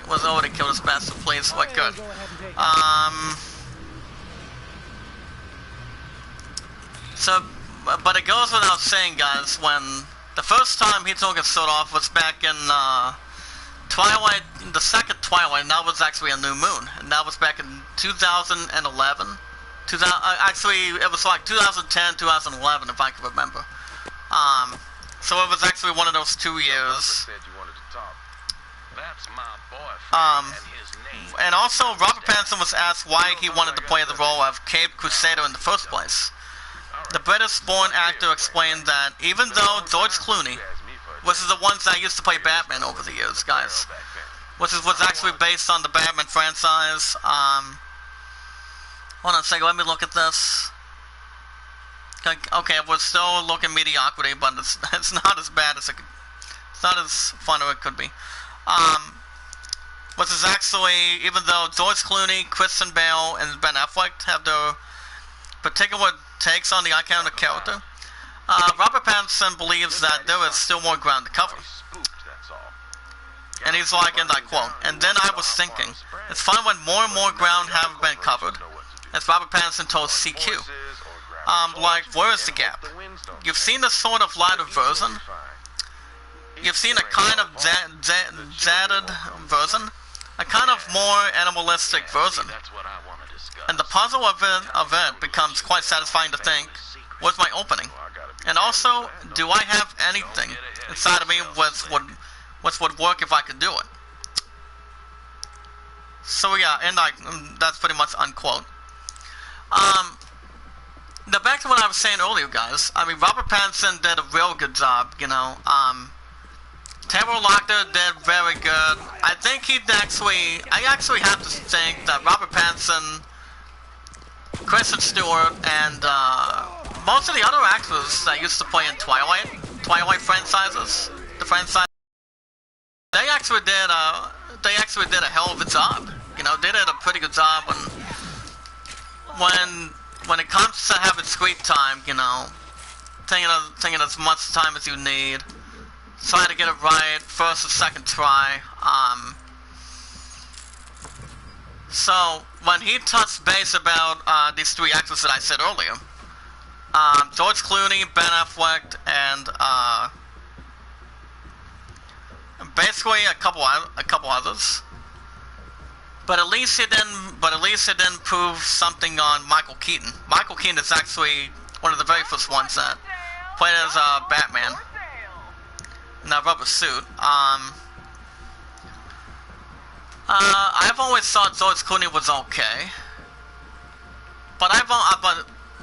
Was already killed this bastard, please, what good. But it goes without saying, guys, when the first time he took his suit off was back in Twilight, the second Twilight, and that was actually a new moon, and that was back in 2011. Actually, it was like 2010, 2011, if I can remember. So it was actually one of those 2 years. And also, Robert Pattinson was asked why he wanted to play the role of Cape Crusader in the first place. The British-born actor explained that even though George Clooney, which is the ones that used to play Batman over the years, guys, which was actually based on the Batman franchise. Hold on a second, let me look at this. Okay, we're still looking mediocrity, but it's not as bad as it's not as fun as it could be. Which is actually, even though George Clooney, Christian Bale, and Ben Affleck have their particular takes on the iconic character, Robert Pattinson believes that there is still more ground to cover. And he's like, and I quote, "And then I was thinking, it's fun when more and more ground have been covered," as Robert Pattinson told CQ. Like, where is the gap? You've seen the sort of lighter version. You've seen a kind of jaded version. A kind of more animalistic version. And the puzzle of it becomes quite satisfying to think, where's my opening? And also, do I have anything inside of me which would work if I could do it? So yeah, and that's pretty much unquote. Now back to what I was saying earlier, guys. I mean, Robert Pattinson did a real good job, Taylor Lautner did very good. I actually have to think that Robert Pattinson, Kristen Stewart, and most of the other actors that used to play in Twilight franchises, the franchise, they actually did a hell of a job. You know, they did a pretty good job when it comes to having screen time. You know, taking as much time as you need, try to get it right first or second try. So when he touched base about these three actors that I said earlier, George Clooney, Ben Affleck, and basically a couple others. But at least it didn't prove something on Michael Keaton. Michael Keaton is actually one of the very first ones that played as Batman in that rubber suit. I've always thought George Clooney was okay, but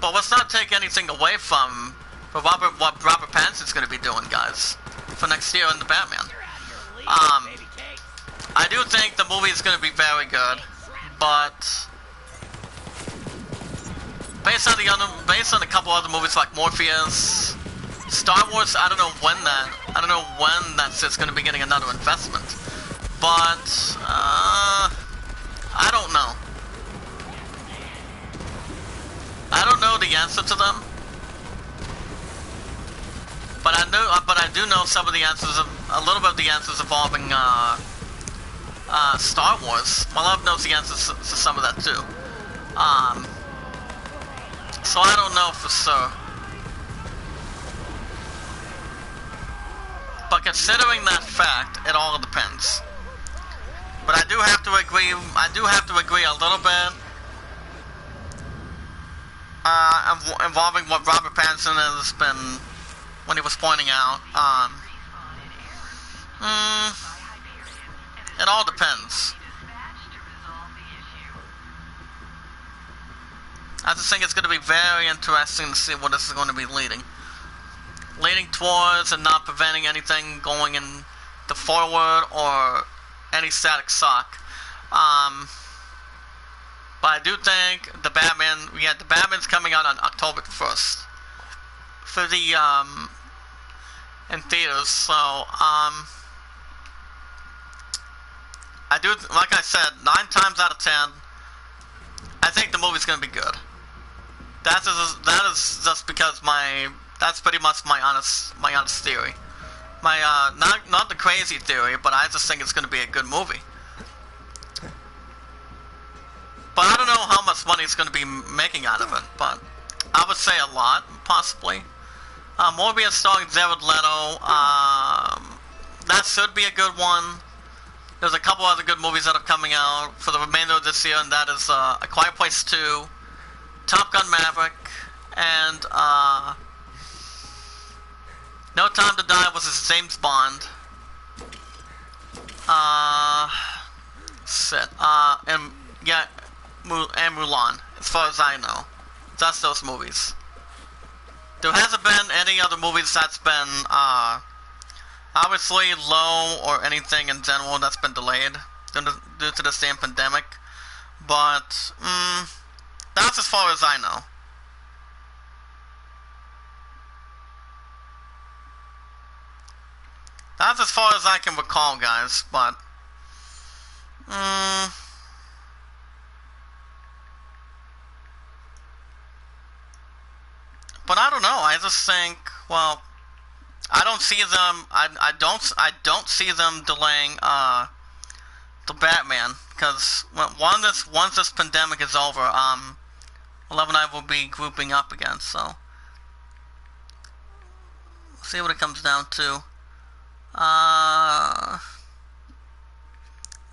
but let's not take anything away from what Robert Pattinson's going to be doing, guys, for next year in the Batman. I do think the movie is going to be very good, but based on a couple other movies like Morpheus, Star Wars, I don't know when that's going to be getting another investment, but I don't know. I don't know the answer to them, but I do know some of the answers, a little bit of the answers involving Star Wars. My love knows the answers to some of that too. So I don't know for sure. But considering that fact, it all depends. But I do have to agree a little bit involving what Robert Pattinson has been, when he was pointing out. It all depends. I just think it's going to be very interesting to see what this is going to be leading towards, and not preventing anything going in the forward or any static shock. But I do think the Batman's coming out on October 1st for the in theaters. So I do, like I said, 9 times out of 10, I think the movie's gonna be good. That is just because that's pretty much my honest theory. My not the crazy theory, but I just think it's gonna be a good movie. But I don't know how much money it's gonna be making out of it, but I would say a lot, possibly. Morbius starring Jared Leto, that should be a good one. There's a couple other good movies that are coming out for the remainder of this year, and that is A Quiet Place 2, Top Gun Maverick, and No Time to Die was his James Bond. And Mulan, as far as I know. That's those movies. There hasn't been any other movies that's been obviously low, or anything in general that's been delayed due to the same pandemic. But that's as far as I know. That's as far as I can recall, guys. But but I don't know. I just think, well, I don't see them. I don't see them delaying the Batman, because once this pandemic is over, Love and I will be grouping up again. So we'll see what it comes down to. I'm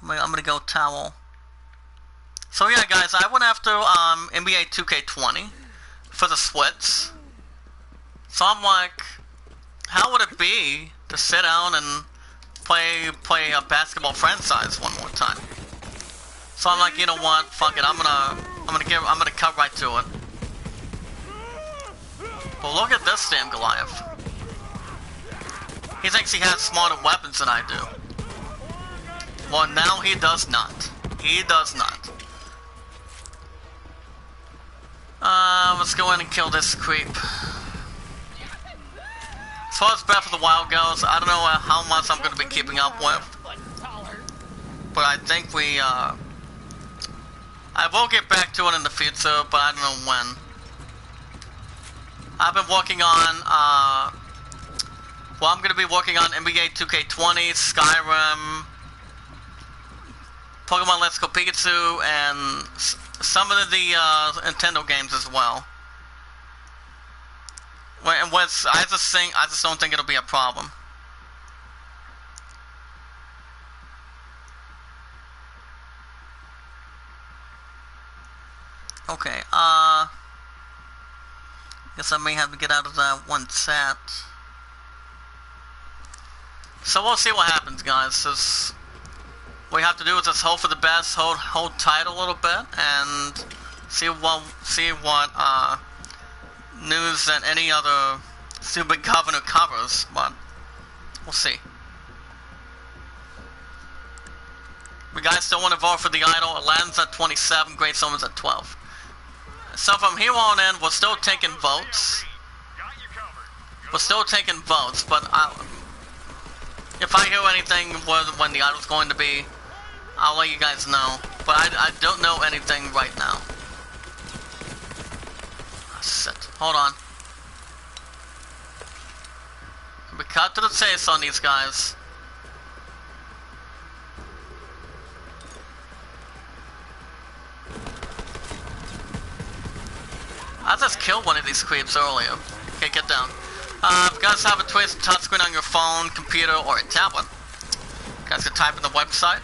gonna go towel. So yeah, guys, I went after NBA 2K20 for the Switch. So I'm like, how would it be to sit down and play a basketball franchise one more time? So I'm like, you know what? Fuck it. I'm gonna cut right to it. But look at this damn Goliath. He thinks he has smarter weapons than I do. Well, now he does not. He does not. Let's go in and kill this creep. As far as Breath of the Wild goes, I don't know how much I'm going to be keeping up with. But I think I will get back to it in the future, but I don't know when. I've been working on, I'm going to be working on NBA 2K20, Skyrim, Pokemon Let's Go Pikachu, and some of the Nintendo games as well. And I just don't think it'll be a problem. Okay, guess I may have to get out of that one chat. So we'll see what happens, guys. What we have to do is just hope for the best, hold tight a little bit, and see what news that any other stupid governor covers, but we'll see. You guys still want to vote for the idol? Aladdin's at 27, Great Summons at 12. So from here on in, we're still taking votes. But if I hear anything when the idol's going to be, I'll let you guys know. But I don't know anything right now. Shit. Hold on. We cut to the chase on these guys. I just killed one of these creeps earlier. Okay, get down. If you guys have a Twitch touchscreen on your phone, computer, or a tablet, you guys can type in the website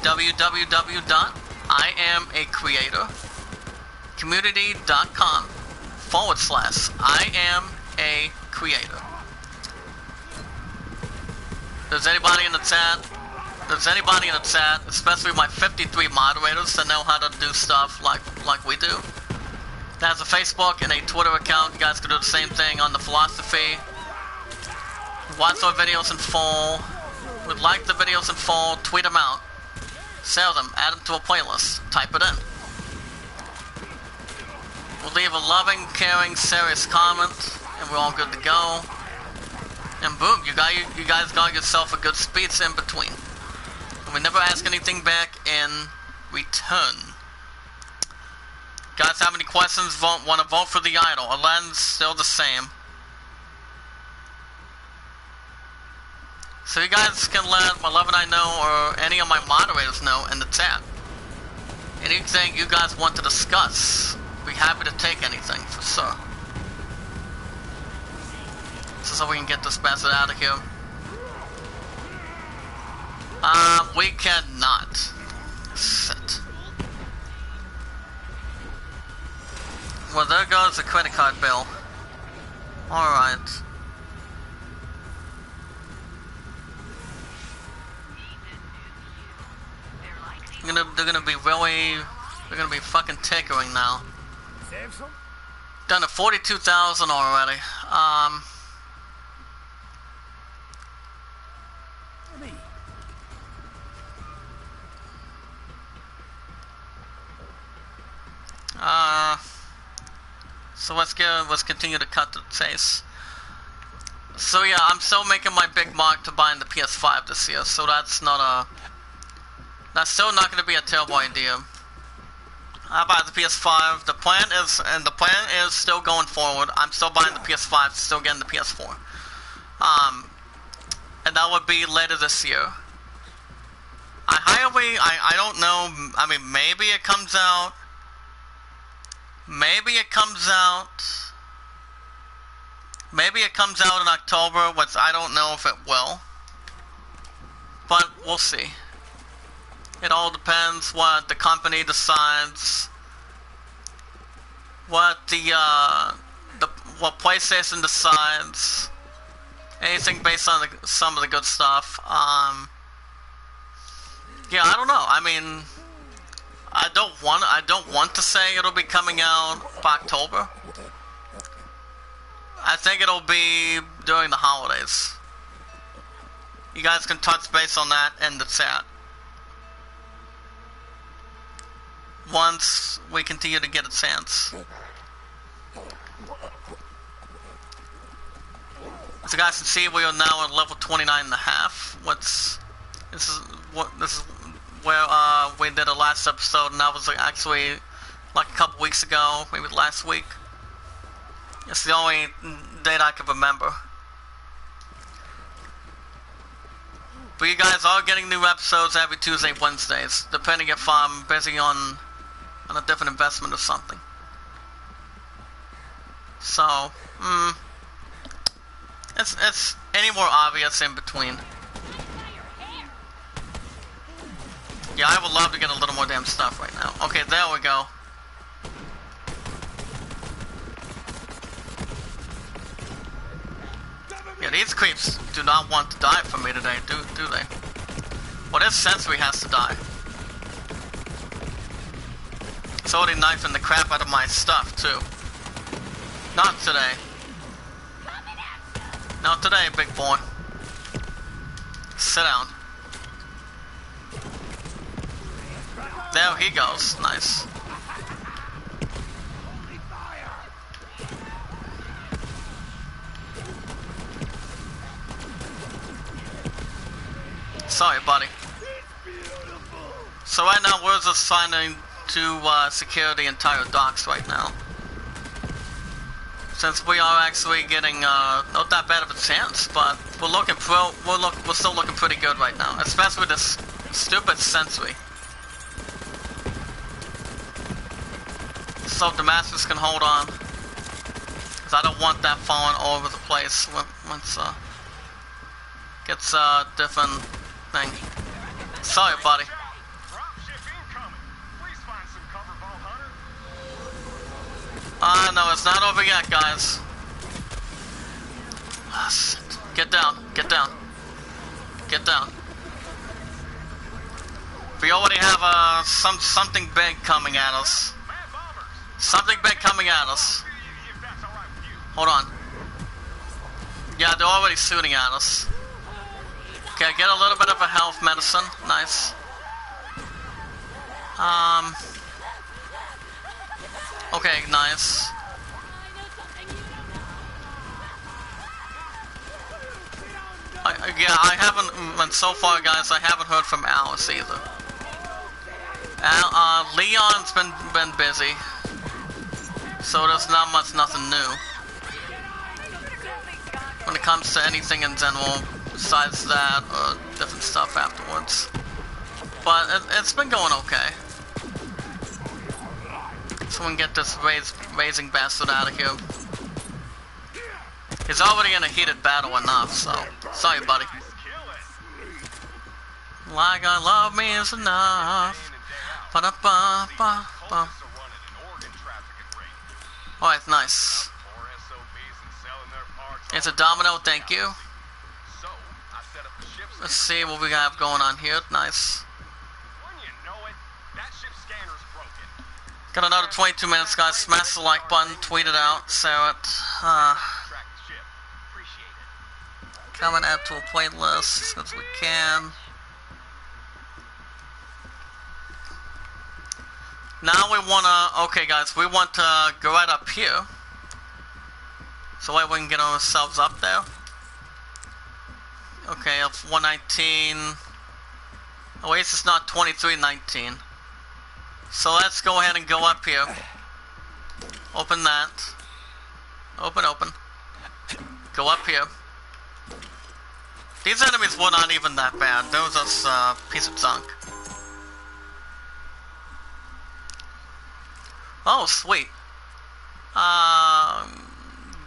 www.iamacreator.com/IamACreator. Does anybody in the chat, especially my 53 moderators that know how to do stuff like we do, that has a Facebook and a Twitter account? You guys can do the same thing on the philosophy. Watch our videos in full. Would like the videos in full, tweet them out. Sell them, add them to a playlist, type it in. We'll leave a loving, caring, serious comment, and we're all good to go. And boom, you guys got yourself a good speech in between. And we never ask anything back in return. Guys have any questions? Want to vote for the idol? Aladdin's still the same. So you guys can let my love and I know, or any of my moderators know in the chat. Anything you guys want to discuss, be happy to take anything, for sure. So we can get this bastard out of here. We cannot. Shit. Well, there goes the credit card bill. Alright. They're gonna be fucking tickering now. Done to 42,000 already. So let's continue to cut to the chase. So yeah, I'm still making my big mark to buying the PS5 this year, so that's still not gonna be a terrible idea. I buy the PS5. The plan is still going forward. I'm still buying the PS5, still getting the PS4. And that would be later this year. I don't know, I mean, maybe it comes out in October, which I don't know if it will. But we'll see. It all depends what the company decides, what what PlayStation decides. Anything based on some of the good stuff. Yeah, I don't know. I mean, I don't want to say it'll be coming out by October. I think it'll be during the holidays. You guys can touch base on that in the chat once we continue to get a chance. As you guys can see, we are now at level 29.5. This is where we did the last episode, and that was actually like a couple weeks ago, maybe last week. It's the only date I can remember. But you guys are getting new episodes every Tuesday, Wednesdays, depending if I'm busy on a different investment or something. So, it's any more obvious in between. Yeah, I would love to get a little more damn stuff right now. Okay, there we go. Yeah, these creeps do not want to die for me today, do they? Well, this Sentry has to die. It's already knifing the crap out of my stuff, too. Not today. Not today, big boy. Sit down. There he goes. Nice. Sorry, buddy. So right now we're just trying to secure the entire docks right now. Since we are actually getting not that bad of a chance, but we're still looking pretty good right now, especially with this stupid Sentry. So the Masters can hold on, because I don't want that falling all over the place once gets a different thing. Sorry, buddy. No, it's not over yet, guys. Get down, get down. Get down. We already have something big coming at us. Something big coming at us. Hold on. Yeah, they're already shooting at us. Okay, get a little bit of a health medicine. Nice. Okay, nice. Yeah, I haven't, and so far, guys, I haven't heard from Alice either. Leon's been busy, so there's nothing new when it comes to anything in general besides that or different stuff afterwards. But it's been going okay. So we can get this raising bastard out of here. He's already in a heated battle enough, so sorry, buddy. Like I love me is enough. Ba-da-ba-ba-ba. Alright, nice. It's a domino, thank you. Let's see what we have going on here. Nice. Got another 22 minutes, guys. Smash the like button, tweet it out, share it. Comment, add to a playlist as we can. Now we wanna, okay guys, we want to go right up here. So that we can get ourselves up there. Okay, it's 119. Oh, wait, it's not 2319. So let's go ahead and go up here. Open that. Open. Go up here. These enemies were not even that bad. They were just a piece of junk. Oh, sweet.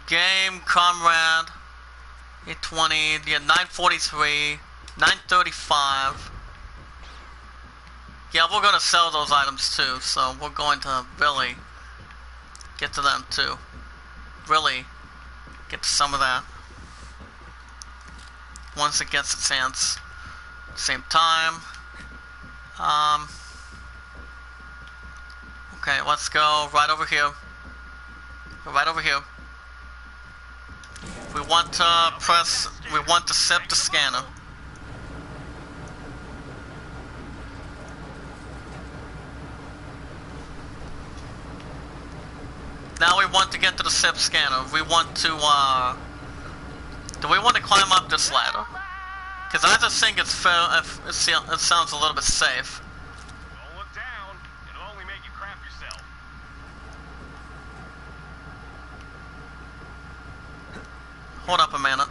Game, comrade, 820, yeah, 943, 935. Yeah, we're gonna sell those items too, so we're going to really get to them too. Really get to some of that. Once it gets its hands. Same time. Okay, let's go right over here. Right over here. We want to sip the scanner. Now we want to get to the SIP scanner. We want to Do we want to climb up this ladder? Because I just think it's fair. It sounds a little bit safe. Don't look down. It'll only make you crap yourself. Hold up a minute.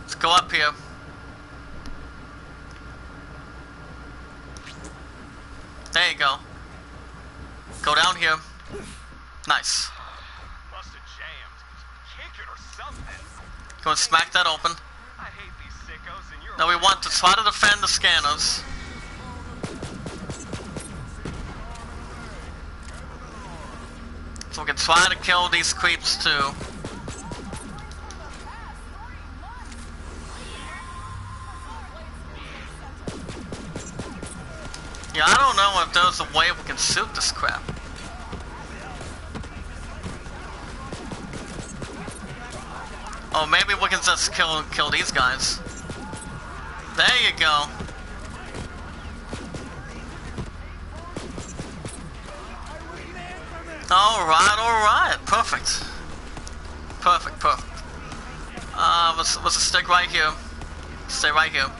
Let's go up here. There you go. Go down here. Nice. Must have jammed. Kick it or something. Go and smack that open. I hate these sickos and you're Now we want to try to defend the scanners. So we can try to kill these creeps too. Yeah, I don't know if there's a way we can shoot this crap. Oh, maybe we can just kill these guys. There you go. Alright, perfect. Perfect. Let's stick right here. Stay right here.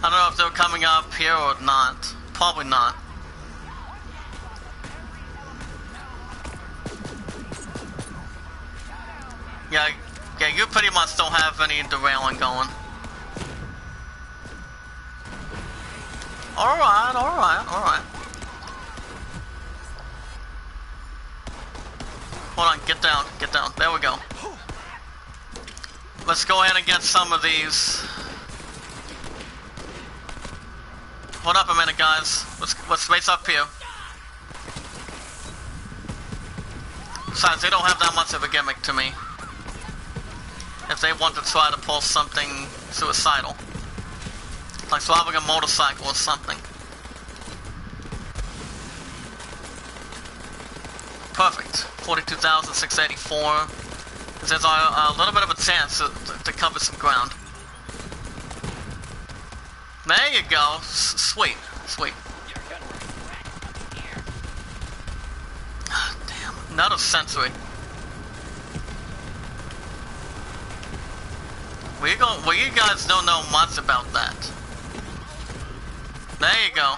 I don't know if they're coming up here or not. Probably not. Yeah, you pretty much don't have any derailing going. Alright. Hold on, get down. There we go. Let's go ahead and get some of these. Hold up a minute, guys. Let's race up here. Besides, they don't have that much of a gimmick to me. If they want to try to pull something suicidal. Like swapping a motorcycle or something. Perfect. 42,684. There's a little bit of a chance to cover some ground. There you go. Sweet. Damn. Another sensory. Well, you guys don't know much about that. There you go.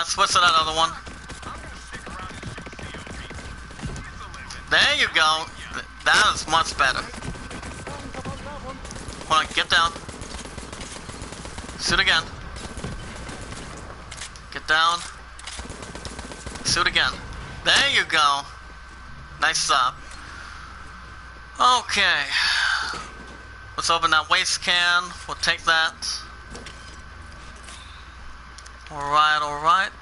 Switch to that other one. There you go. That is much better. Hold on, get down. Shoot again. Get down. Shoot again. There you go. Nice job. Okay. Let's open that waste can. We'll take that. Alright.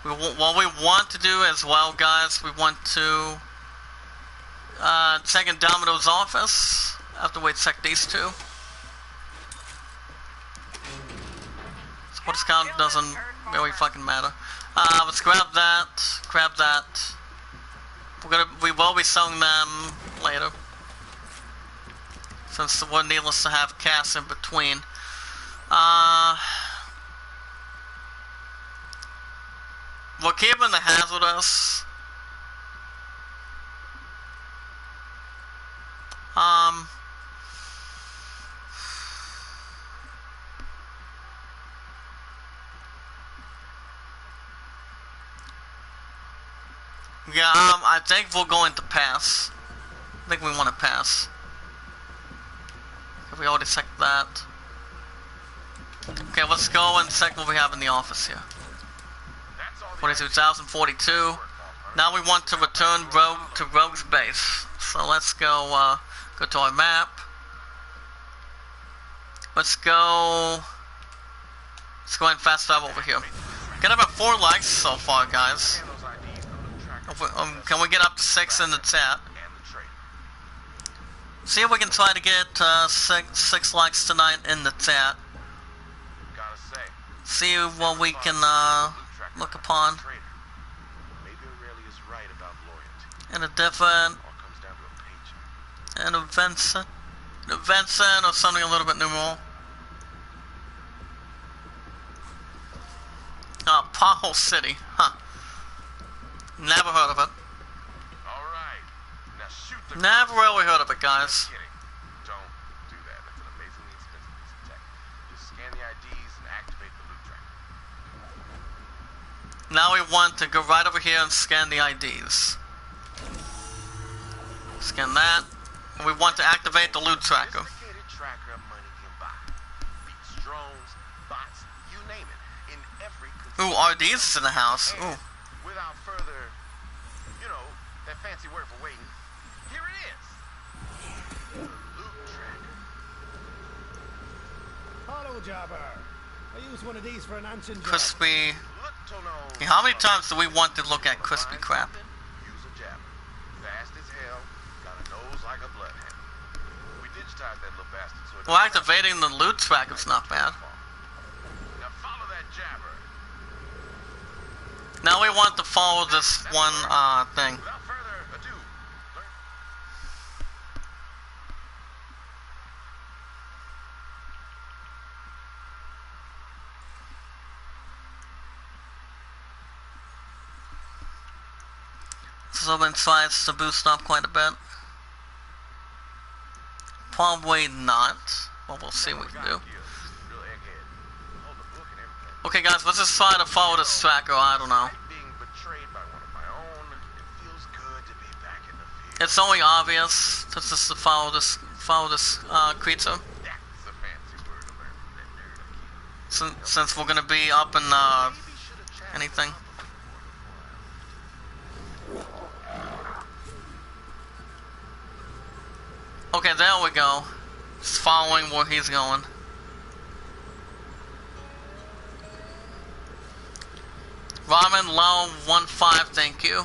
What we want to do as well, guys, we want to check in Domino's office after we check these two. Sports count doesn't really fucking matter. Let's grab that. We will be selling them later, since we're needless to have cash in between. We're keeping the hazardous. Yeah, I think we're going to pass. I think we want to pass. We already checked that. Okay, let's go and check what we have in the office here. 42,042. Now we want to return to Rogue's base. So let's go to our map. Let's go ahead and fast travel over here. Got about 4 likes so far, guys. Can we get up to 6 in the chat? See if we can try to get 6 likes tonight in the chat. See what we can look upon. And a different, an Vincent or something a little bit numeral. Oh, Pothole City, huh? Never heard of it. Alright. Now shoot the Never really heard of it, guys. kidding. Don't do that. That's an amazingly expensive piece of tech. Just scan the IDs and activate the loot tracker. Now we want to go right over here and scan the IDs. Scan that. And we want to activate the loot tracker. Sophisticated tracker money can buy. Beats drones, bots, you name it. In every Ooh, RDs is in the house. Ooh. Without further, you know, that fancy word for waiting, here it is. Loot tracker. Hello, Jabber. I use one of these for an ancient job. Crispy. Look to know. Okay, how many times do we want to look at crispy crap? Use a jabber. Fast as hell. Got a nose like a bloodhound. We digitized that little bastard so it Well, activating the loot tracker is not bad. Now follow that jabber. Now we want to follow this one thing. Without further ado, learn. Someone tries to boost up quite a bit. Probably not. Well, we'll see what we can do. Real egghead. Hold the book and everything. Okay, guys, let's just try to follow this tracker. I don't know. Being betrayed by one of my own, it feels good to be back in the field. It's only obvious to just to follow this creature. That's a fancy word to learn from that nerd again. Since we're gonna be up in Maybe should've chatted anything. up before. Okay, there we go. Just following where he's going. Ramen Lau 15, thank you.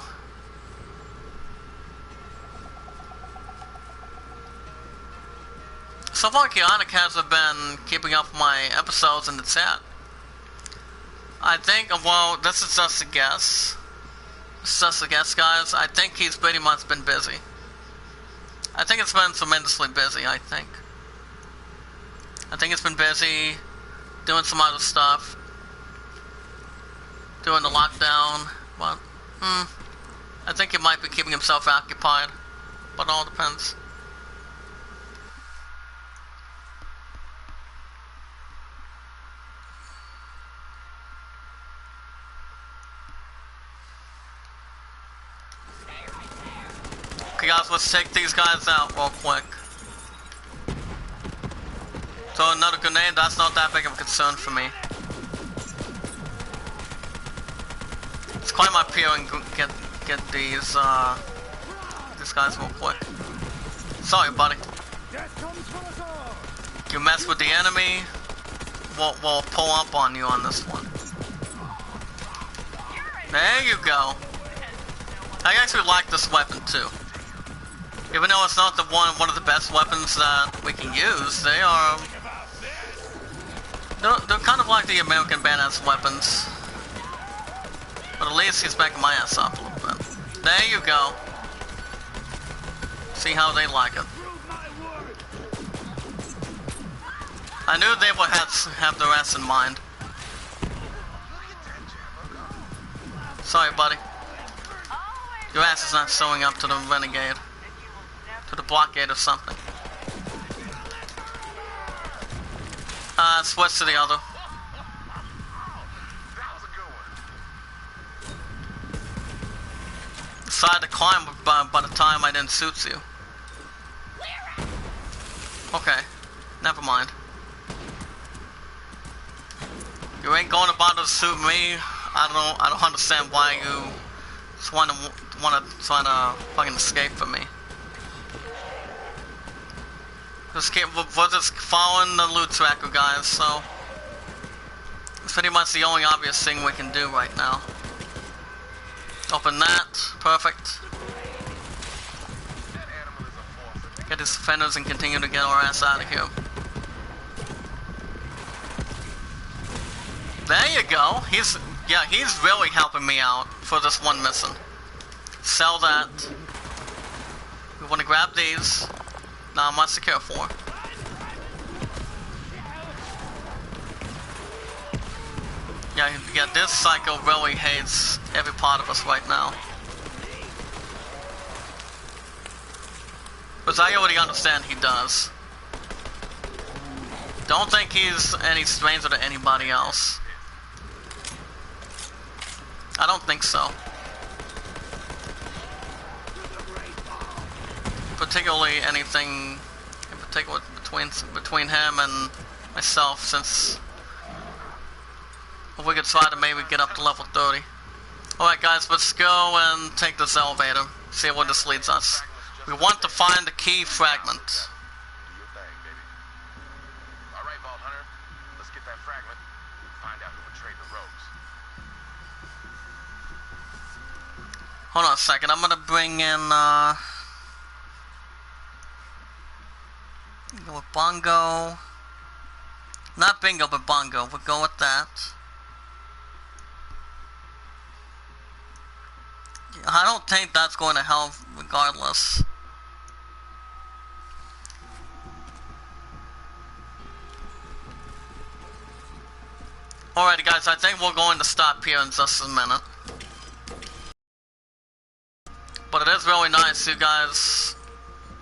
So far, Chaotic has been keeping up with my episodes in the chat. I think, well, this is just a guess. This is just a guess, guys. I think he's pretty much been busy. I think it's been tremendously busy, I think. I think it's been busy doing some other stuff. Doing the lockdown, but, I think he might be keeping himself occupied. But it all depends. Okay guys, let's take these guys out real quick. So another grenade, that's not that big of a concern for me. Let's climb up here and get these guys real quick. Sorry buddy. You mess with the enemy, we'll pull up on you on this one. There you go. I actually like this weapon too. Even though it's not the one of the best weapons that we can use, they're kind of like the American badass weapons. But at least he's backing my ass up a little bit. There you go. See how they like it. I knew they would have the rest in mind. Sorry, buddy. Your ass is not showing up to the renegade. To the blockade or something. Switch to the other. Decided to climb by the time I didn't suit you. Okay, never mind. You ain't going to bother to suit me. I don't understand why you just wanna try to fucking escape from me. We're just following the loot tracker, guys, so it's pretty much the only obvious thing we can do right now. Open that, perfect. Get his defenders and continue to get our ass out of here. There you go. He's really helping me out for this one mission. Sell that. We want to grab these. Not much to care for. Yeah, this psycho really hates every part of us right now. Because I already understand he does. Don't think he's any stranger to anybody else. I don't think so. Particularly anything in particular between him and myself, since we could try to maybe get up to level 30. Alright guys, let's go and take this elevator, see where this leads us. We want to find the key fragment. Do your thing, baby. Alright, Vault Hunter. Let's get that fragment and find out who betrayed the Rose. Hold on a second, I'm gonna bring in, go with Bongo. Not Bingo, but Bongo. We'll go with that. I don't think that's going to help regardless. Alrighty guys, I think we're going to stop here in just a minute. But it is really nice, you guys.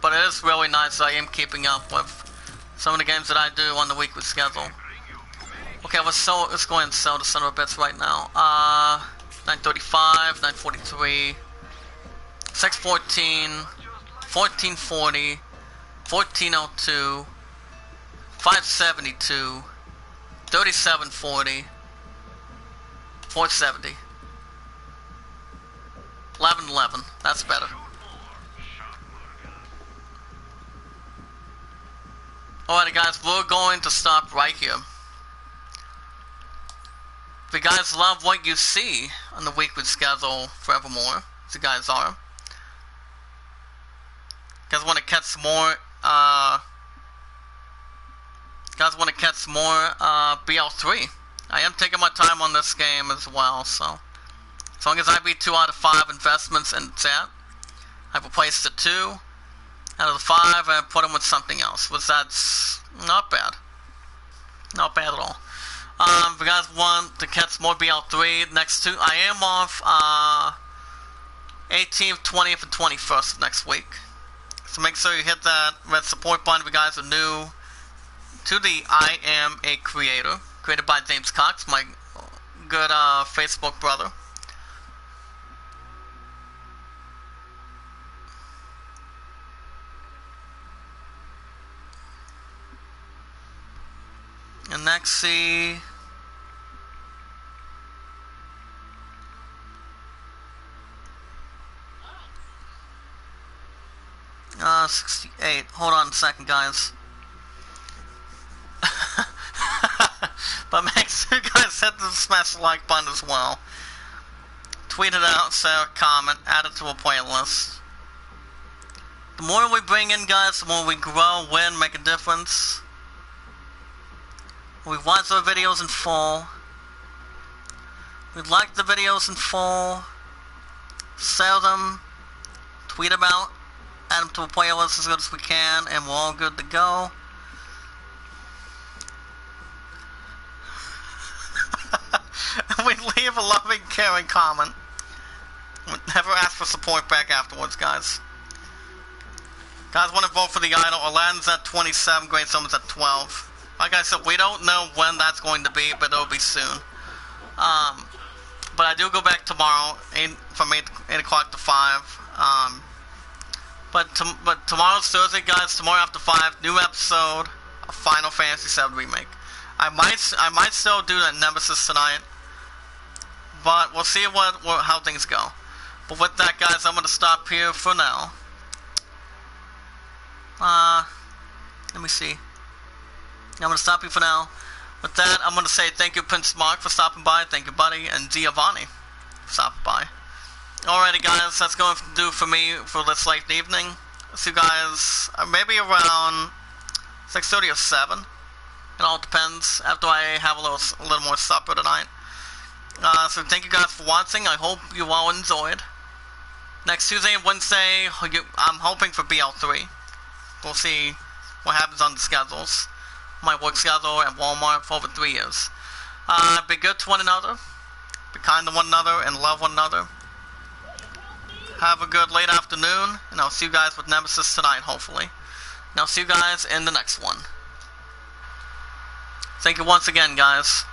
But it is really nice that I am keeping up with some of the games that I do on the weekly schedule. Okay, let's go ahead and sell the son of a bitch right now. 935, 943, 614, 1440, 1402, 572, 3740, 470, 1111. That's better. Alrighty guys, we're going to stop right here. If you guys love what you see on the weekly schedule forevermore, as you guys are, you guys want to catch more, BL3. I am taking my time on this game as well, so as long as I beat 2 out of 5 investments in chat, I've replaced the 2 out of the 5 and put them with something else, which that's not bad. Not bad at all. If you guys want to catch more BL3 next 2, I am off 18th, 20th, and 21st of next week. So make sure you hit that red support button if you guys are new to the Iamacreator, created by James Cox, my good Facebook brother. And next, see, 68. Hold on a second, guys. But make sure you guys hit the smash the like button as well. Tweet it out, share a comment, add it to a playlist. The more we bring in, guys, the more we grow, win, make a difference. We watch our videos in full. We like the videos in full. Share them. Tweet about. Add them to a playlist as good as we can. And we're all good to go. We leave a loving, caring comment. Never ask for support back afterwards, guys. Guys want to vote for the idol. Aladdin's at 27. Great Summons at 12. Like I said, we don't know when that's going to be, but it'll be soon. But I do go back tomorrow, from 8 o'clock to 5. But tomorrow's Thursday, guys. Tomorrow after 5, new episode of Final Fantasy VII Remake. I might still do that Nemesis tonight, but we'll see how things go. But with that, guys, I'm gonna stop here for now. Let me see. I'm going to stop you for now. With that, I'm going to say thank you, Prince Mark, for stopping by. Thank you, Buddy, and Giovanni for stopping by. Alrighty, guys, that's going to do for me for this late evening. See you guys maybe around 6:30 or 7. It all depends after I have a little more supper tonight. So thank you guys for watching. I hope you all enjoyed. Next Tuesday and Wednesday, I'm hoping for BL3. We'll see what happens on the schedules. My work schedule at Walmart for over 3 years. Be good to one another. Be kind to one another and love one another. Have a good late afternoon, and I'll see you guys with Nemesis tonight, hopefully. And I'll see you guys in the next one. Thank you once again, guys.